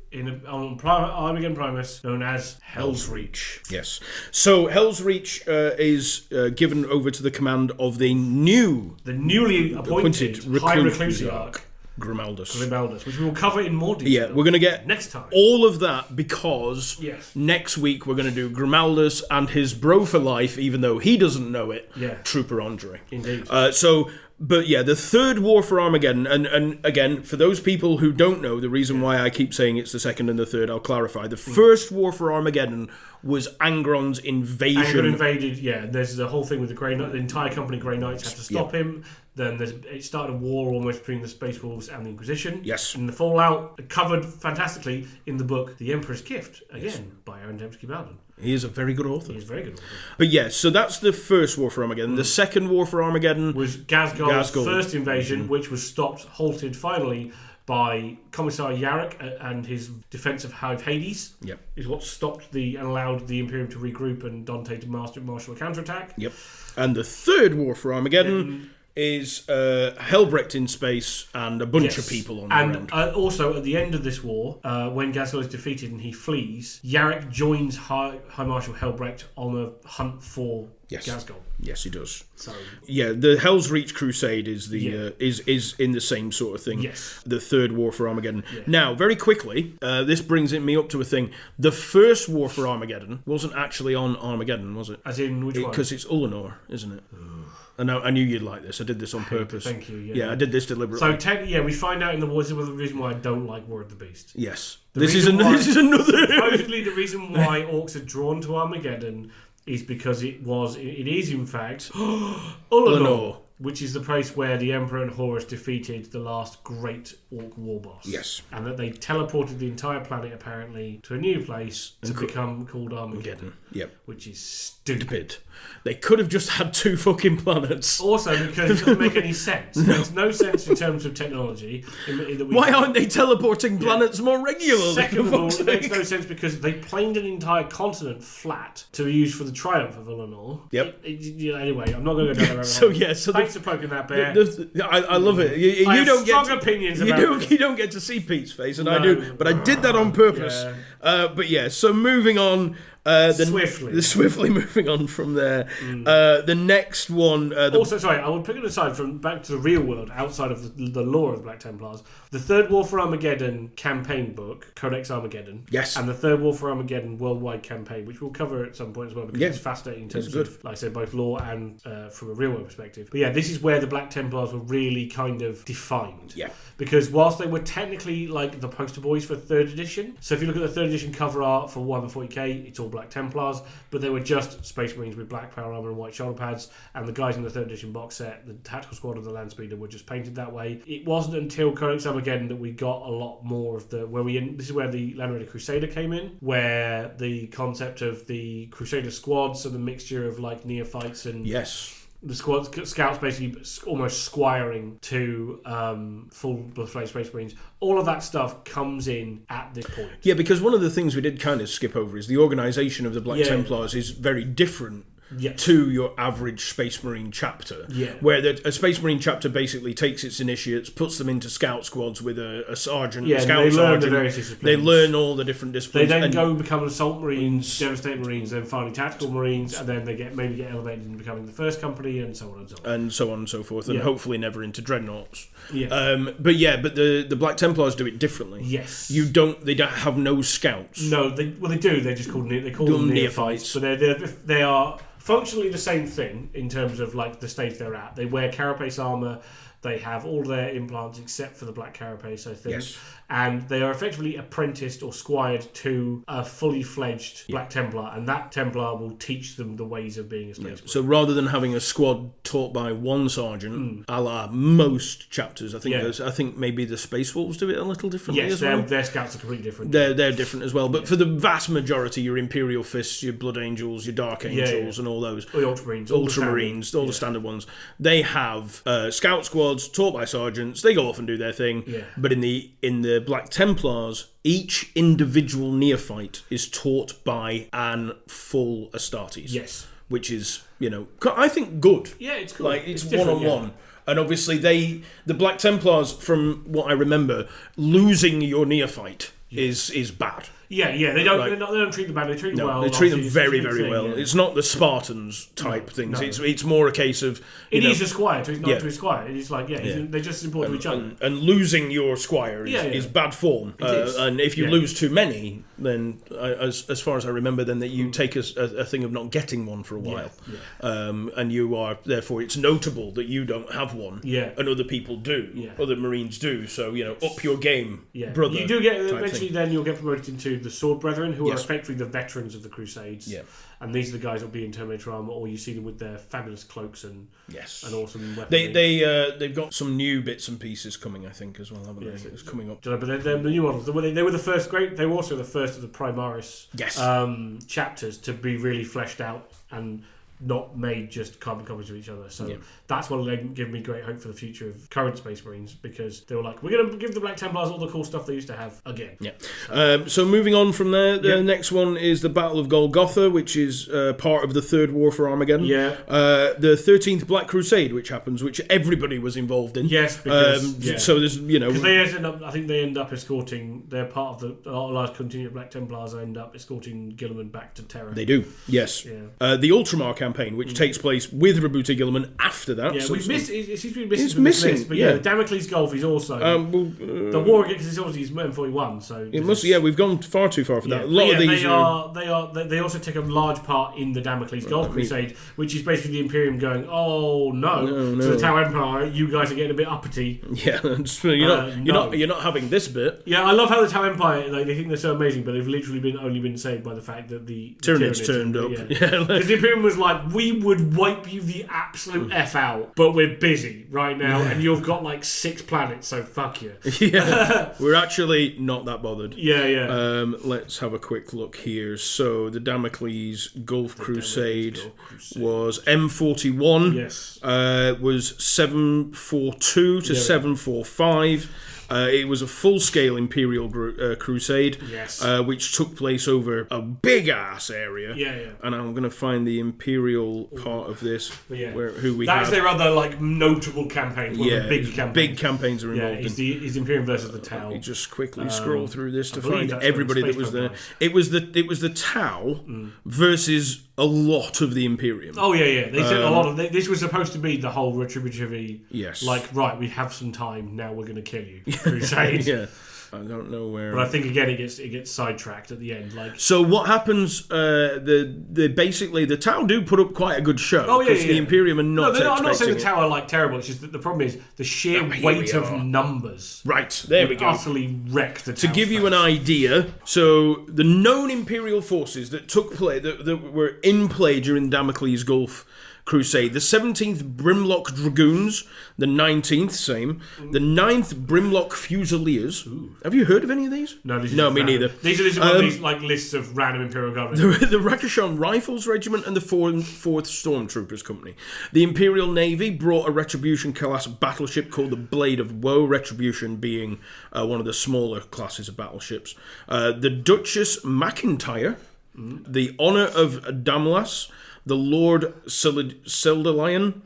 on Armageddon Primus known as Hell's Reach. Yes. So Hell's Reach is given over to the command of the newly appointed High Reclusiarch. Grimaldus, which we will cover in more detail. Yeah, we're going to get next time all of that because next week we're going to do Grimaldus and his bro for life, even though he doesn't know it, Trooper Andre. Indeed. But the third war for Armageddon, and again, for those people who don't know, the reason why I keep saying it's the second and the third, I'll clarify. The first war for Armageddon was Angron's invasion. Angron invaded, there's the whole thing with the Grey Knight, the entire company Grey Knights had to stop him. Then it started a war almost between the Space Wolves and the Inquisition. Yes. And the fallout covered fantastically in the book The Emperor's Gift, again, by Aaron Dembski-Bowden. He is a very good author. He is a very good author. But so that's the first war for Armageddon. The second war for Armageddon was Ghazghal's first invasion, which was halted finally by Commissar Yarrick and his defense of Hive Hades. Yep. Is what stopped and allowed the Imperium to regroup and Dante to marshal a counterattack. Yep. And the third war for Armageddon is Helbrecht in space and a bunch of people on the ground. And also, at the end of this war, when Ghazghal is defeated and he flees, Yarrick joins High Marshal Helbrecht on a hunt for Ghazghal. Yes, he does. So, the Hell's Reach Crusade is is in the same sort of thing. Yes. The third war for Armageddon. Yeah. Now, very quickly, this brings me up to a thing. The first war for Armageddon wasn't actually on Armageddon, was it? As in which one? Because it's Ullanor, isn't it? I knew you'd like this. I did this on purpose. Thank you. Yeah, I did this deliberately. So, we find out in the war. This is the reason why I don't like War of the Beast. Yes. This is another... Supposedly, the reason why orcs are drawn to Armageddon is because it is in fact Ullanor, which is the place where the Emperor and Horus defeated the last great orc war boss. Yes. And that they teleported the entire planet apparently to a new place to become called Armageddon. Yep. Which is stupid. They could have just had 2 fucking planets. Also, because it doesn't make any sense. It makes no sense in terms of technology. Why aren't they teleporting planets more regularly? Second of all, it makes no sense because they planed an entire continent flat to use for the triumph of Ullanor. Yep. Anyway, I'm not going to go down that road. Thanks for poking that bear. I love it. You I don't have strong get opinions about it. You don't get to see Pete's face, and I do. But I did that on purpose. So moving on. Swiftly moving on from there. The next one. Also, sorry, I would pick it aside from back to the real world, outside of the lore of the Black Templars. The Third War for Armageddon campaign book, Codex Armageddon. Yes. And the Third War for Armageddon worldwide campaign, which we'll cover at some point as well because it's fascinating in terms of, like I said, both lore and from a real world perspective. But this is where the Black Templars were really kind of defined. Yeah. Because whilst they were technically like the poster boys for 3rd edition, so if you look at the 3rd edition cover art for Warhammer 40k, it's all Black Templars, but they were just Space Marines with black power armor and white shoulder pads, and the guys in the 3rd edition box set, the Tactical Squad and the Land Speeder, were just painted that way. It wasn't until Codex Armageddon that we got a lot more of this is where the Land Raider Crusader came in, where the concept of the Crusader squads and the mixture of like neophytes and the scouts basically almost squiring to full-fledged Space Marines. All of that stuff comes in at this point. Yeah, because one of the things we did kind of skip over is the organisation of the Black Templars is very different to your average Space Marine chapter. Yeah. Where a Space Marine chapter basically takes its initiates, puts them into scout squads with a sergeant, a scout they learn sergeant. the various disciplines. They learn all the different disciplines. They then go and become Assault Marines, Devastate Marines, then finally Tactical Marines, and then they maybe get elevated into becoming the First Company, and so on and so on. And so on and so forth, and hopefully never into Dreadnoughts. Yeah. But the Black Templars do it differently. Yes. They don't have no scouts. No, they do. They're just called them neophytes. But they are functionally the same thing in terms of like the stage they're at. They wear carapace armor. They have all their implants except for the black carapace, I think. Yes. And they are effectively apprenticed or squired to a fully fledged Black Templar, and that Templar will teach them the ways of being a Space Marine. So rather than having a squad taught by one sergeant, a la most chapters, I think maybe the Space Wolves do it a little differently as well. Yes, their scouts are completely different. They're different as well, but for the vast majority, your Imperial Fists, your Blood Angels, your Dark Angels, and all those. Or the Ultramarines. Ultramarines, all the standard ones. They have scout squads taught by sergeants. They go off and do their thing. Yeah. But in the Black Templars, each individual neophyte is taught by an full Astartes. Yes. Which is, I think good. Yeah, it's cool. Like, it's one-on-one. And obviously the Black Templars, from what I remember, losing your neophyte is bad. Yeah, they don't treat them bad. They treat them well. They treat them very, very well. Yeah. It's not the Spartans type things. No. It's more a case of he's a squire, so he's not to his squire. It's like they're just as important to each other. And losing your squire is bad form. And if you lose too many, then as far as I remember, then that you take a thing of not getting one for a while, and you are therefore it's notable that you don't have one, and other people do, other Marines do. So up your game, brother. You do get eventually. Then you'll get promoted into the Sword Brethren, who are effectively the veterans of the Crusades. Yeah. And these are the guys that will be in Terminator armor, or you see them with their fabulous cloaks and awesome weapons. They've got some new bits and pieces coming, I think, as well, haven't they? It's coming up. But they're the new models. They were the first great. They were also the first of the Primaris chapters to be really fleshed out and not made just carbon copies of each other. So that's what gave me great hope for the future of current Space Marines, because they were like, we're going to give the Black Templars all the cool stuff they used to have again. Yeah. So moving on from there, the next one is the Battle of Golgotha, which is part of the Third War for Armageddon. Yeah. The 13th Black Crusade, which everybody was involved in. Yes, because, so there's, because I think they end up escorting, they're part of a large contingent of Black Templars end up escorting Guilliman back to Terra. They do, yes. Yeah. The Ultramar campaign, which takes place with Rabuta Guilliman after that. Yeah, so it seems to be it's missing. List, but the Damocles Gulf is also the war against, because it's obviously M41. So it must. Yeah, we've gone far too far for that. A lot of these they also take a large part in the Damocles Gulf Crusade, which is basically the Imperium going, oh no, to the Tau Empire, you guys are getting a bit uppity. Yeah, you're not having this bit. Yeah, I love how the Tau Empire, they think they're so amazing, but they've literally only been saved by the fact that the Tyranids turned up. Because the Imperium was like, we would wipe you the absolute F out, but we're busy right now, and you've got like 6 planets, so fuck you. We're actually not that bothered. Let's have a quick look here. So the Damocles Gulf Crusade was M41. Yes. Was 742 to 745. It was a full-scale Imperial crusade, which took place over a big-ass area. And I'm going to find the Imperial part of this, who we That is their other notable campaign. Big campaigns are involved. Is Imperium versus the Tau. Let me just quickly scroll through this to find everybody that was there. It was the Tau versus a lot of the Imperium. Oh yeah. They said a lot of. This was supposed to be the whole retributive. Yes. Like, right, we have some time now. We're going to kill you. Crusade. I don't know where. But I think again it gets sidetracked at the end. So what happens? Basically the Tau do put up quite a good show. Oh yeah. The Imperium are not. I'm not saying the Tau are terrible. It's just that the problem is the sheer weight of numbers. Right, there we go. Utterly wreck the Tau. To give you an idea, so the known Imperial forces that took play that were in play during Damocles Gulf Crusade: the 17th Brimlock Dragoons, the 19th, same, the 9th Brimlock Fusiliers. Ooh. Have you heard of any of these? No, me neither. These are one of these lists of random Imperial governments. The Rakashan Rifles Regiment and the 4th Stormtroopers Company. The Imperial Navy brought a Retribution-class battleship called the Blade of Woe, Retribution being one of the smaller classes of battleships. The Duchess McIntyre, the Honour of Damlas, the Lord Sildalion,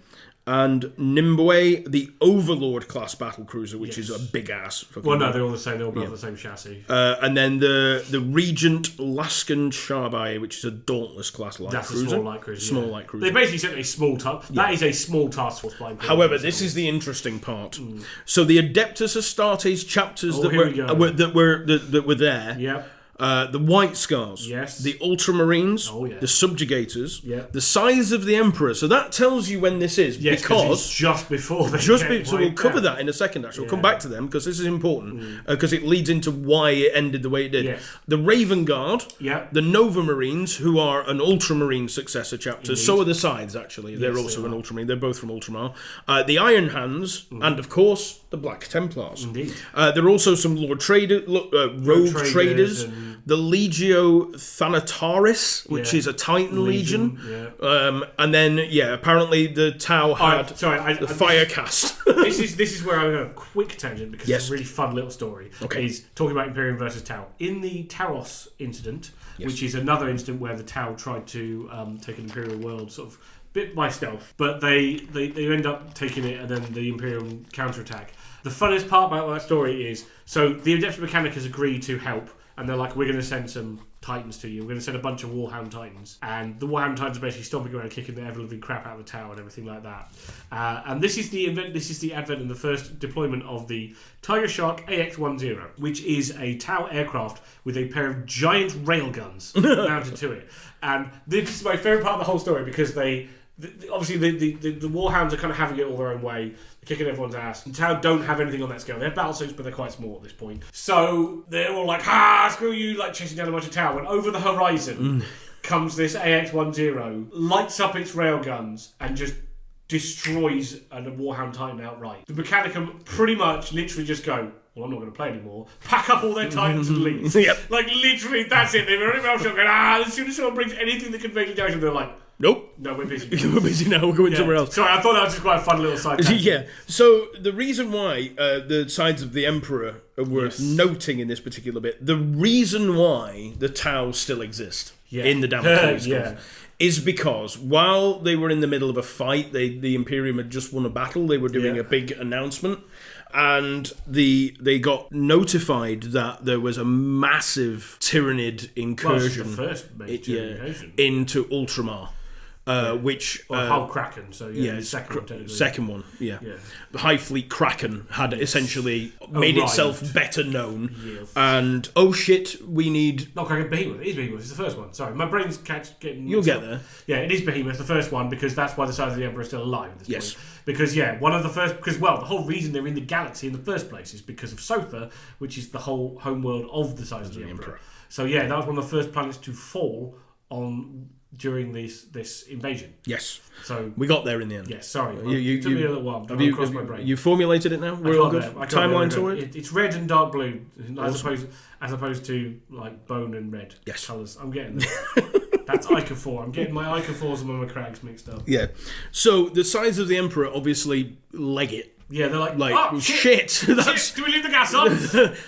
and Nimbwe, the Overlord class battlecruiser, which is a big ass. Well, no, they're all the same. They all built the same chassis. And then the Regent Laskin Shabai, which is a Dauntless class light cruiser. That's a small light cruiser. Small light cruiser. They basically said a small task. That is a small task force by Imperial. However, this is the interesting part. So the Adeptus Astartes chapters that were there. Yep. The White Scars, yes. The Ultramarines, the Subjugators, the size of the Emperor. So that tells you when this is, because it's just before they so we'll cover that in a second. Actually, we'll come back to them because this is important because it leads into why it ended the way it did. Yes. The Raven Guard, the Nova Marines, who are an Ultramarine successor chapter. Indeed. So are the Scythes. Actually, they're also an Ultramarine. They're both from Ultramar. The Iron Hands, and of course the Black Templars. Indeed. There are also some Rogue Traders. The Legio Thanataris, which is a Titan Legion. And then, apparently the Tau had the Firecast. this is where I'm going to quick tangent because it's a really fun little story. Is talking about Imperium versus Tau. In the Taros incident, which is another incident where the Tau tried to take an Imperial world sort of bit by stealth, but they end up taking it and then the Imperium counterattack. The funniest part about that story is, so the Adeptus Mechanicus agree to help, and they're like, we're going to send some Titans to you. We're going to send a bunch of Warhound Titans. And the Warhound Titans are basically stomping around, kicking the ever-living crap out of the tower and everything like that. And this is the advent and the first deployment of the Tiger Shark AX-10, which is a Tau aircraft with a pair of giant railguns mounted to it. And this is my favourite part of the whole story because obviously the Warhounds are kind of having it all their own way, kicking everyone's ass. And Tau don't have anything on that scale. They have battle suits, but they're quite small at this point. So they're all like, screw you, like chasing down a bunch of Tau. And over the horizon comes this AX-10, lights up its railguns, and just destroys a Warhound Titan outright. The Mechanicum pretty much literally just go, well, I'm not going to play anymore. Pack up all their Titans and leave. Like, literally, that's it. They're very well going, as soon as someone brings anything that can vaguely damage them, they're like, nope. No, we're busy. We're busy now. We're going somewhere else. Sorry, I thought that was just quite a fun little side tangent. Yeah. So the reason why the sides of the Emperor are worth noting in this particular bit, the reason why the Tau still exist in the Damocles is because while they were in the middle of a fight, the Imperium had just won a battle. They were doing a big announcement. And they got notified that there was a massive Tyranid incursion the first major incursion into Ultramar. Which Hull Kraken, so the second one, The High Fleet Kraken had essentially made itself better known, and we need not Kraken, Behemoth. It is Behemoth. It's the first one. Sorry, my brain's getting. You'll get there. Yeah, it is Behemoth, the first one, because that's why the size of the Emperor is still alive at this point. Because one of the first, the whole reason they're in the galaxy in the first place is because of Sotha, which is the whole homeworld of the size of the Emperor. So that was one of the first planets to fall on during this invasion. Yes. So we got there in the end. Yes, sorry. It took me a little while. Across my brain. You formulated it now? We're all good? Timeline to it? It's red and dark blue as opposed to like bone and red colours. I'm getting there. That's Ica4. I'm getting my Ica4s and my Crags mixed up. Yeah. So the size of the Emperor obviously leg it. Yeah, they're like shit. That's, do we leave the gas on?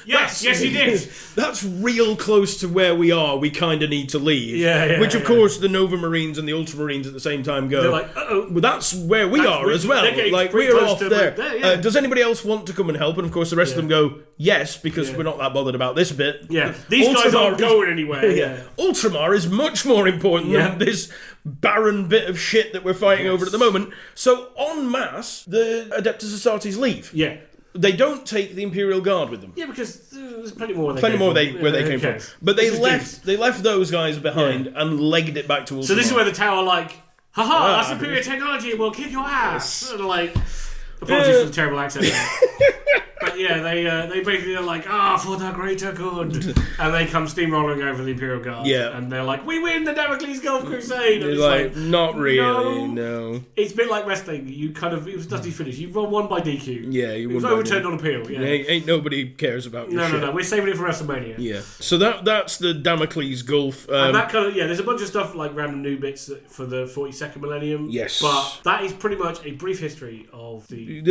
yes, he did. That's real close to where we are. We kind of need to leave. Which, of course, the Nova Marines and the Ultramarines at the same time go, they're like, uh-oh. Well, that's where we are as well. Like, we're off there. Does anybody else want to come and help? And, of course, the rest of them go, yes, because we're not that bothered about this bit. Yeah, these guys aren't going anywhere. Ultramar is much more important than this barren bit of shit that we're fighting over at the moment. So, en masse, the Adeptus Astartes leave. Yeah. They don't take the Imperial Guard with them. Yeah, because there's plenty more where they came from. But they left those guys behind and legged it back to Ultramar. So this is where the Tower that's superior technology, we'll kick your ass. Sort of apologies for the terrible accent. But they basically are like, for the greater good. And they come steamrolling over the Imperial Guard. Yeah. And they're like, we win the Damocles Gulf Crusade. And it's not really, no. It's a bit like wrestling. It was Dusty finish. You won by DQ. Yeah, it was overturned on appeal. Yeah. Ain't nobody cares about your shit. No. We're saving it for WrestleMania. Yeah. So that's the Damocles Gulf. And that kind of, there's a bunch of stuff like random new bits for the 42nd millennium. Yes. But that is pretty much a brief history of the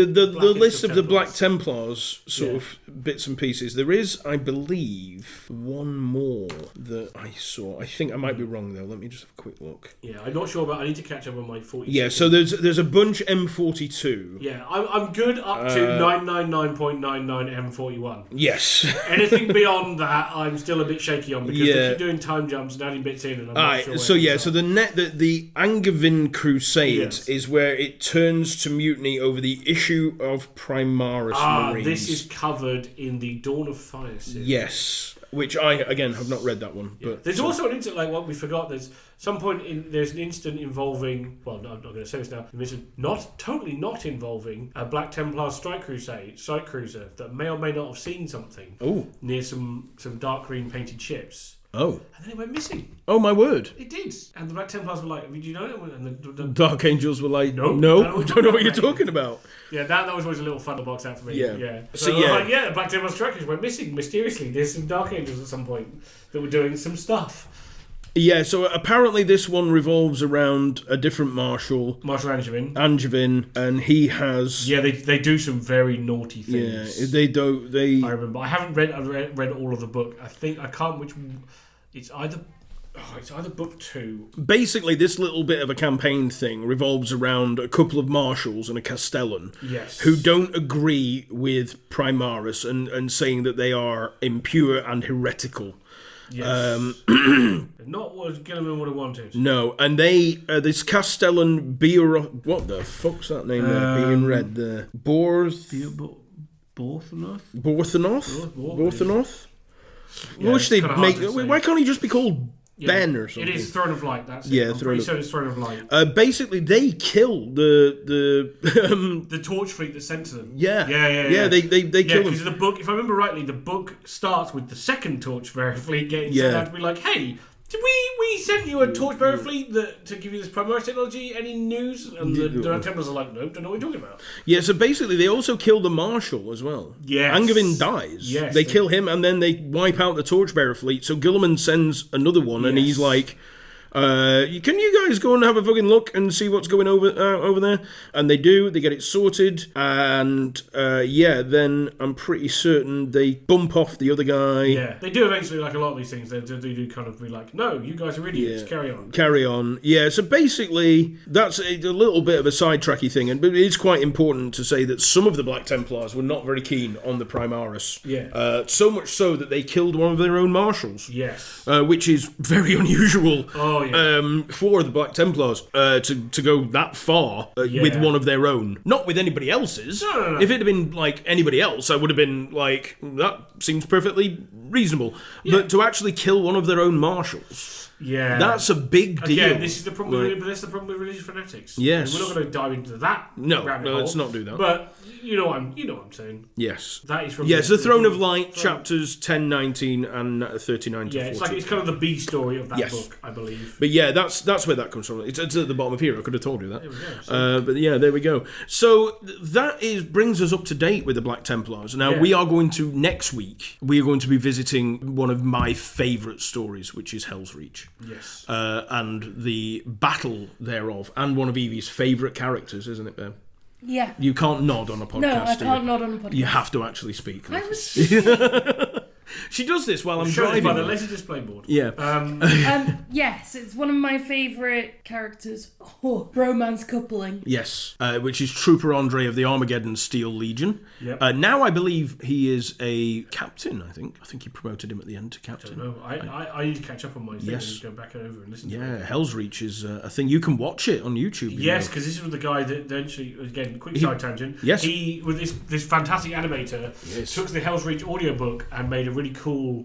list of the Black Templars Templars sort of bits and pieces. There is, I believe, one more that I saw. I think I might be wrong though. Let me just have a quick look. Yeah, I'm not sure, but I need to catch up on my 40. Yeah, so there's a bunch M42. Yeah, I'm good up to 999.99 M41. Yes. Anything beyond that, I'm still a bit shaky on because they keep doing time jumps and adding bits in, and I'm not sure. So the Angevin Crusade is where it turns to mutiny over the issue of Primaris Marines. This is covered in the Dawn of Fire series. Yes. Which I, again, have not read that one. But there's also an incident, like what we forgot, there's an instant involving, well, no, I'm not going to say this now, totally not involving a Black Templar strike cruiser that may or may not have seen something near some dark green painted ships. Oh. And then it went missing. Oh, my word. It did. And the Black Templars were like, did you know it? And the Dark Angels were like, no, don't know what you're talking about. Yeah, that was always a little fun to box out for me. Yeah. So the Black Templar strikers went missing mysteriously. There's some Dark Angels at some point that were doing some stuff. Yeah, so apparently this one revolves around a different Marshal Angevin, and he has... Yeah, they do some very naughty things. Yeah, they do. I remember. I haven't read all of the book. I can't which... It's either book 2. Basically, this little bit of a campaign thing revolves around a couple of marshals and a castellan who don't agree with Primaris and saying that they are impure and heretical. Yes. Not what Gilliman would have wanted. No, and this Castellan what the fuck's that name there being read there? Borthenoth? Yeah, Which they make. Why can't he just be called Ben or something? It is Throne of Light. That's yeah, it. It's Throne of Light. Basically, they kill the Torch fleet that sent to them. Yeah. They kill them. Because the book, if I remember rightly, the book starts with the second Torchbearer fleet getting sent out to be like, hey. Did we sent you a Torchbearer fleet to give you this Primaris technology? Any news? And the Templars are like, nope, don't know what you're talking about. Yeah, so basically they also kill the Marshal as well. Yes. Angevin dies. Yes. They kill him and then they wipe out the Torchbearer fleet. So Guilliman sends another one and he's like... can you guys go and have a fucking look and see what's going over there? And they do. They get it sorted, and then I'm pretty certain they bump off the other guy. Yeah, they do eventually. Like a lot of these things, they do kind of be like, "No, you guys are idiots. Carry on." Yeah. So basically, that's a little bit of a sidetracky thing, but it's quite important to say that some of the Black Templars were not very keen on the Primaris. Yeah. So much so that they killed one of their own marshals. Yes. Which is very unusual. Oh, yeah. For the Black Templars to go that far with one of their own, not with anybody else's. No. If it had been like anybody else, I would have been like, that seems perfectly reasonable. Yeah. But to actually kill one of their own marshals, that's a big deal. Again, this is the problem. But this is the problem with religious fanatics. Yes, we're not going to dive into that. No, let's not do that. But you know what I'm saying. Yes, that is from the Throne of Light, chapters 10, 19, and 39 to 40. It's kind of the B story of that book, I believe. But yeah, that's where that comes from. It's at the bottom of here. I could have told you that. There we go. But yeah, there we go. So that brings us up to date with the Black Templars. Now we are going to next week. We are going to be visiting one of my favourite stories, which is Hell's Reach. Yes. And the battle thereof, and one of Evie's favourite characters, isn't it, Ben? Yeah. You can't nod on a podcast. No, I can't nod on a podcast. You have to actually speak. She does this while I'm driving. By the laser display board. Yeah. Yes, it's one of my favourite characters. Romance coupling. Yes, which is Trooper Andre of the Armageddon Steel Legion. Yep. Now I believe he is a captain, I think. I think he promoted him at the end to captain. I don't know. I need to catch up on my thing and go back over and listen to it. Yeah, Hell's Reach is a thing. You can watch it on YouTube. Yes, because this is the guy that eventually, again, quick side tangent. Yes. He, with this fantastic animator, took the Hell's Reach audiobook and made a really cool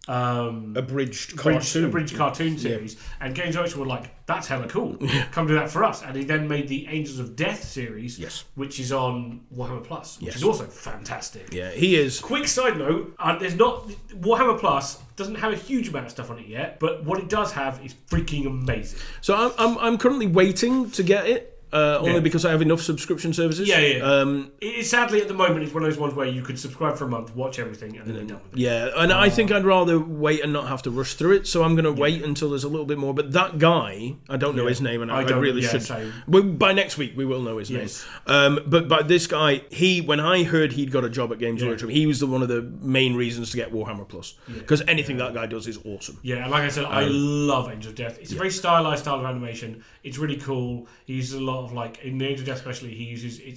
abridged cartoon series. And Games Workshop were like, that's hella cool. Come do that for us. And he then made the Angels of Death series, which is on Warhammer Plus, which is also fantastic. Yeah, he is. Quick side note, there's not Warhammer Plus doesn't have a huge amount of stuff on it yet, but what it does have is freaking amazing. So I'm currently waiting to get it. only because I have enough subscription services. Sadly, at the moment, it's one of those ones where you could subscribe for a month, watch everything, and then you're done with it. Yeah, and I think I'd rather wait and not have to rush through it, so I'm going to wait until there's a little bit more. But that guy, I don't know his name, and I really should. By next week, we will know his name. But this guy, when I heard he'd got a job at Games Workshop, he was one of the main reasons to get Warhammer Plus, because anything that guy does is awesome. Yeah, and like I said, I love Angel of Death. It's a very stylized style of animation. It's really cool. He uses a lot of, like, in the Angel of Death especially,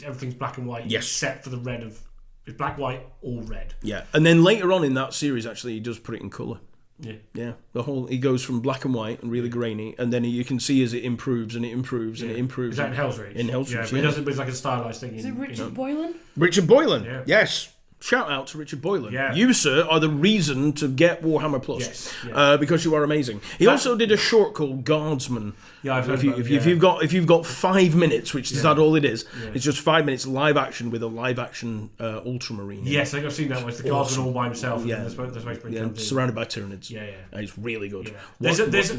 everything's black and white, except for the red of... It's black, white, or red. Yeah, and then later on in that series, actually, he does put it in colour. Yeah. He goes from black and white and really grainy, and then you can see as it improves and it improves and it improves. Is that in Hell's Reach? In Hell's Reach, but he does it with like a stylized thing. Is it Richard Boylan? Richard Boylan, yes. Shout out to Richard Boylan. Yeah. You, sir, are the reason to get Warhammer Plus. Because you are amazing. He also did a short called Guardsman. Yeah, I've heard if you've got 5 minutes, which is that all it is, it's just 5 minutes live action with a live action Ultramarine. Yes, I think I've seen that one. It's the Guardsman all by himself. Surrounded by Tyranids. Yeah. It's really good. Yeah.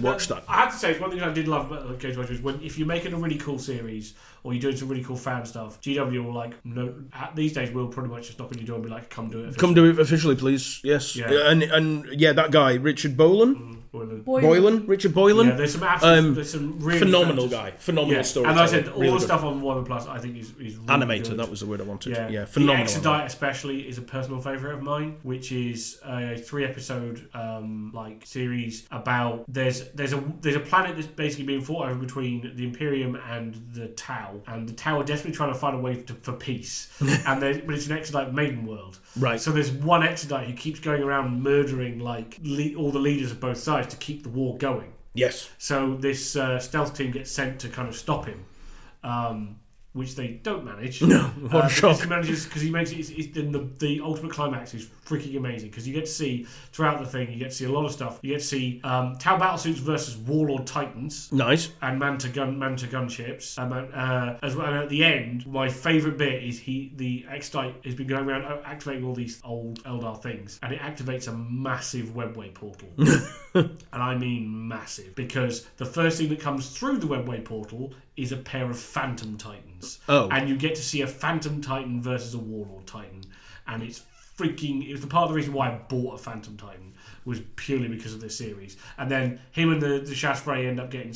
Watch that. I have to say, it's one thing I did love about Games Workshop is if you're making a really cool series or you're doing some really cool fan stuff, GW will these days will pretty much just knock on your door and be like, come do it officially. Come do it officially, please. Yes. Yeah. And that guy, Richard Boylan. Richard Boylan. Yeah, there's some really phenomenal guy, phenomenal story. And like I said, all the stuff on Warhammer Plus, I think is really animator. Good. That was the word I wanted. Yeah, phenomenal. The Exodite especially is a personal favourite of mine, which is a 3-episode series about there's a planet that's basically being fought over between the Imperium and the Tau, and the Tau are desperately trying to find a way for peace. But it's an Exodite maiden world. Right. So there's one Exodite who keeps going around murdering all the leaders of both sides to keep the war going. Yes. So this stealth team gets sent to kind of stop him, which they don't manage. No, what a shock. He manages because he makes it. The ultimate climax is freaking amazing because you get to see throughout the thing. You get to see a lot of stuff. You get to see Tau battlesuits versus Warlord Titans. Nice. And Manta gunships. As well. And at the end, my favourite bit is the Exodite has been going around activating all these old Eldar things, and it activates a massive webway portal. And I mean massive, because the first thing that comes through the webway portal is a pair of Phantom Titans. Oh. And you get to see a Phantom Titan versus a Warlord Titan. And it was the part of the reason why I bought a Phantom Titan was purely because of this series. And then him and the Shasfrey end up getting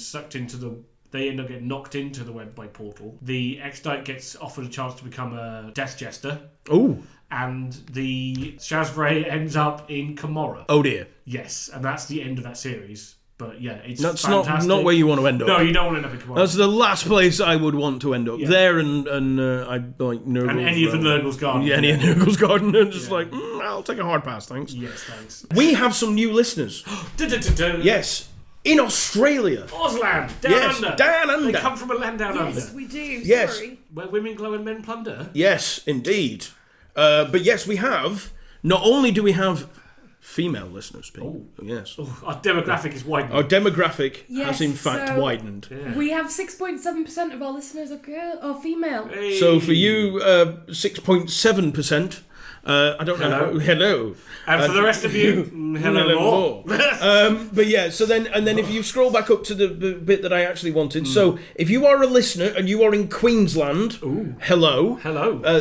knocked into the webway portal. The Exodite gets offered a chance to become a Death Jester. Ooh. And the Shasfrey ends up in Camorra. Oh dear. Yes, and that's the end of that series. But yeah, it's that's fantastic. not where you want to end up. No, you don't want to end up in Camorra. That's the last place I would want to end up. Yeah. There and I like Nurgle's. And any of the Nurgle's Garden. Yeah, any of Nurgle's Garden. And just I'll take a hard pass, thanks. Yes, thanks. We have some new listeners. Yes. In Australia. Ausland. Down under. Down under. They come from a land down under. Yes, we do. Yes. Sorry. Where women glow and men plunder. Yes, indeed. But yes, we have. Not only do we have female listeners, Pete. Oh. Yes. Oh, our demographic is widening. Our demographic has in fact widened. Yeah. We have 6.7% of our listeners are female. Hey. So for you, 6.7%. I don't know. Hello. And for the rest of you, hello more. But yeah, so then if you scroll back up to the bit that I actually wanted, so if you are a listener and you are in Queensland, hello.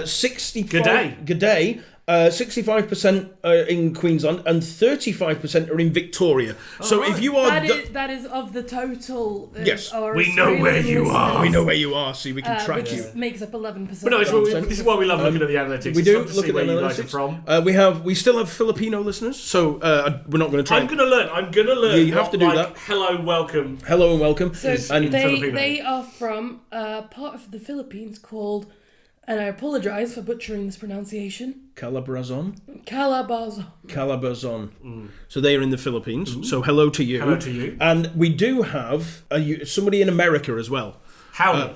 65. Good day. 65% in Queensland and 35% are in Victoria. So if you are... That is of the total... Yes. We know where you are. We know where you are, so we can track you. Which makes up 11%. But no, this is why we love looking at the analytics. We do look at the where analytics. You guys are from. We still have Filipino listeners, so we're not going to try... I'm going to learn. You have to do that. Hello, welcome. Hello and welcome. So they are from a part of the Philippines called... And I apologise for butchering this pronunciation. Calabazon. So they are in the Philippines. Ooh. So hello to you. Hello to you. And we do have somebody in America as well. Howdy.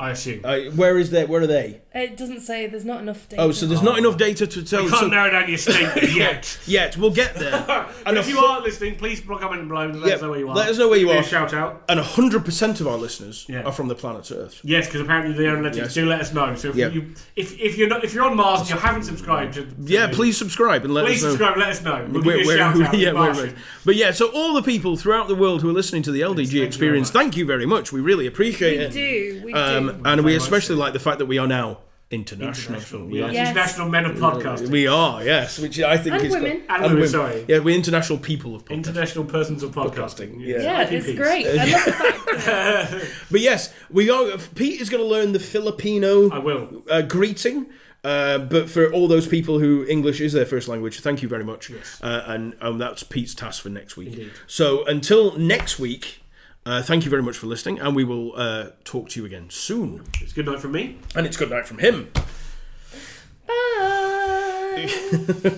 I assume. Where are they? It doesn't say. There's not enough data. Oh, so there's not enough data to tell. We can't narrow down your state yet. Yet. We'll get there. And if you are listening, please comment below and let us know where you are. Let us know where you are. Shout out. And 100% of our listeners are from the planet Earth. Yes, because apparently the analytics do let us know. So if you're on Mars and you haven't subscribed, please subscribe and let us know. Please subscribe and let us know. We'll give you a shout out. But yeah, so all the people throughout the world who are listening to the LDG experience, thank you very much. We really appreciate it. We do. We do. And we especially like the fact that we are now international. We are Yes. international men of podcasting. We are, yes, which I think And is women. And women, sorry. Yeah, we're international people of podcasting. International persons of podcasting. Yeah. Yeah, IPPs. it's great. I love the fact. But yes, we are. Pete is going to learn the Filipino I will. greeting. But for all those people who English is their first language, thank you very much. Yes. And that's Pete's task for next week. Indeed. So until next week, thank you very much for listening, and we will talk to you again soon. It's good night from me. And it's good night from him. Bye.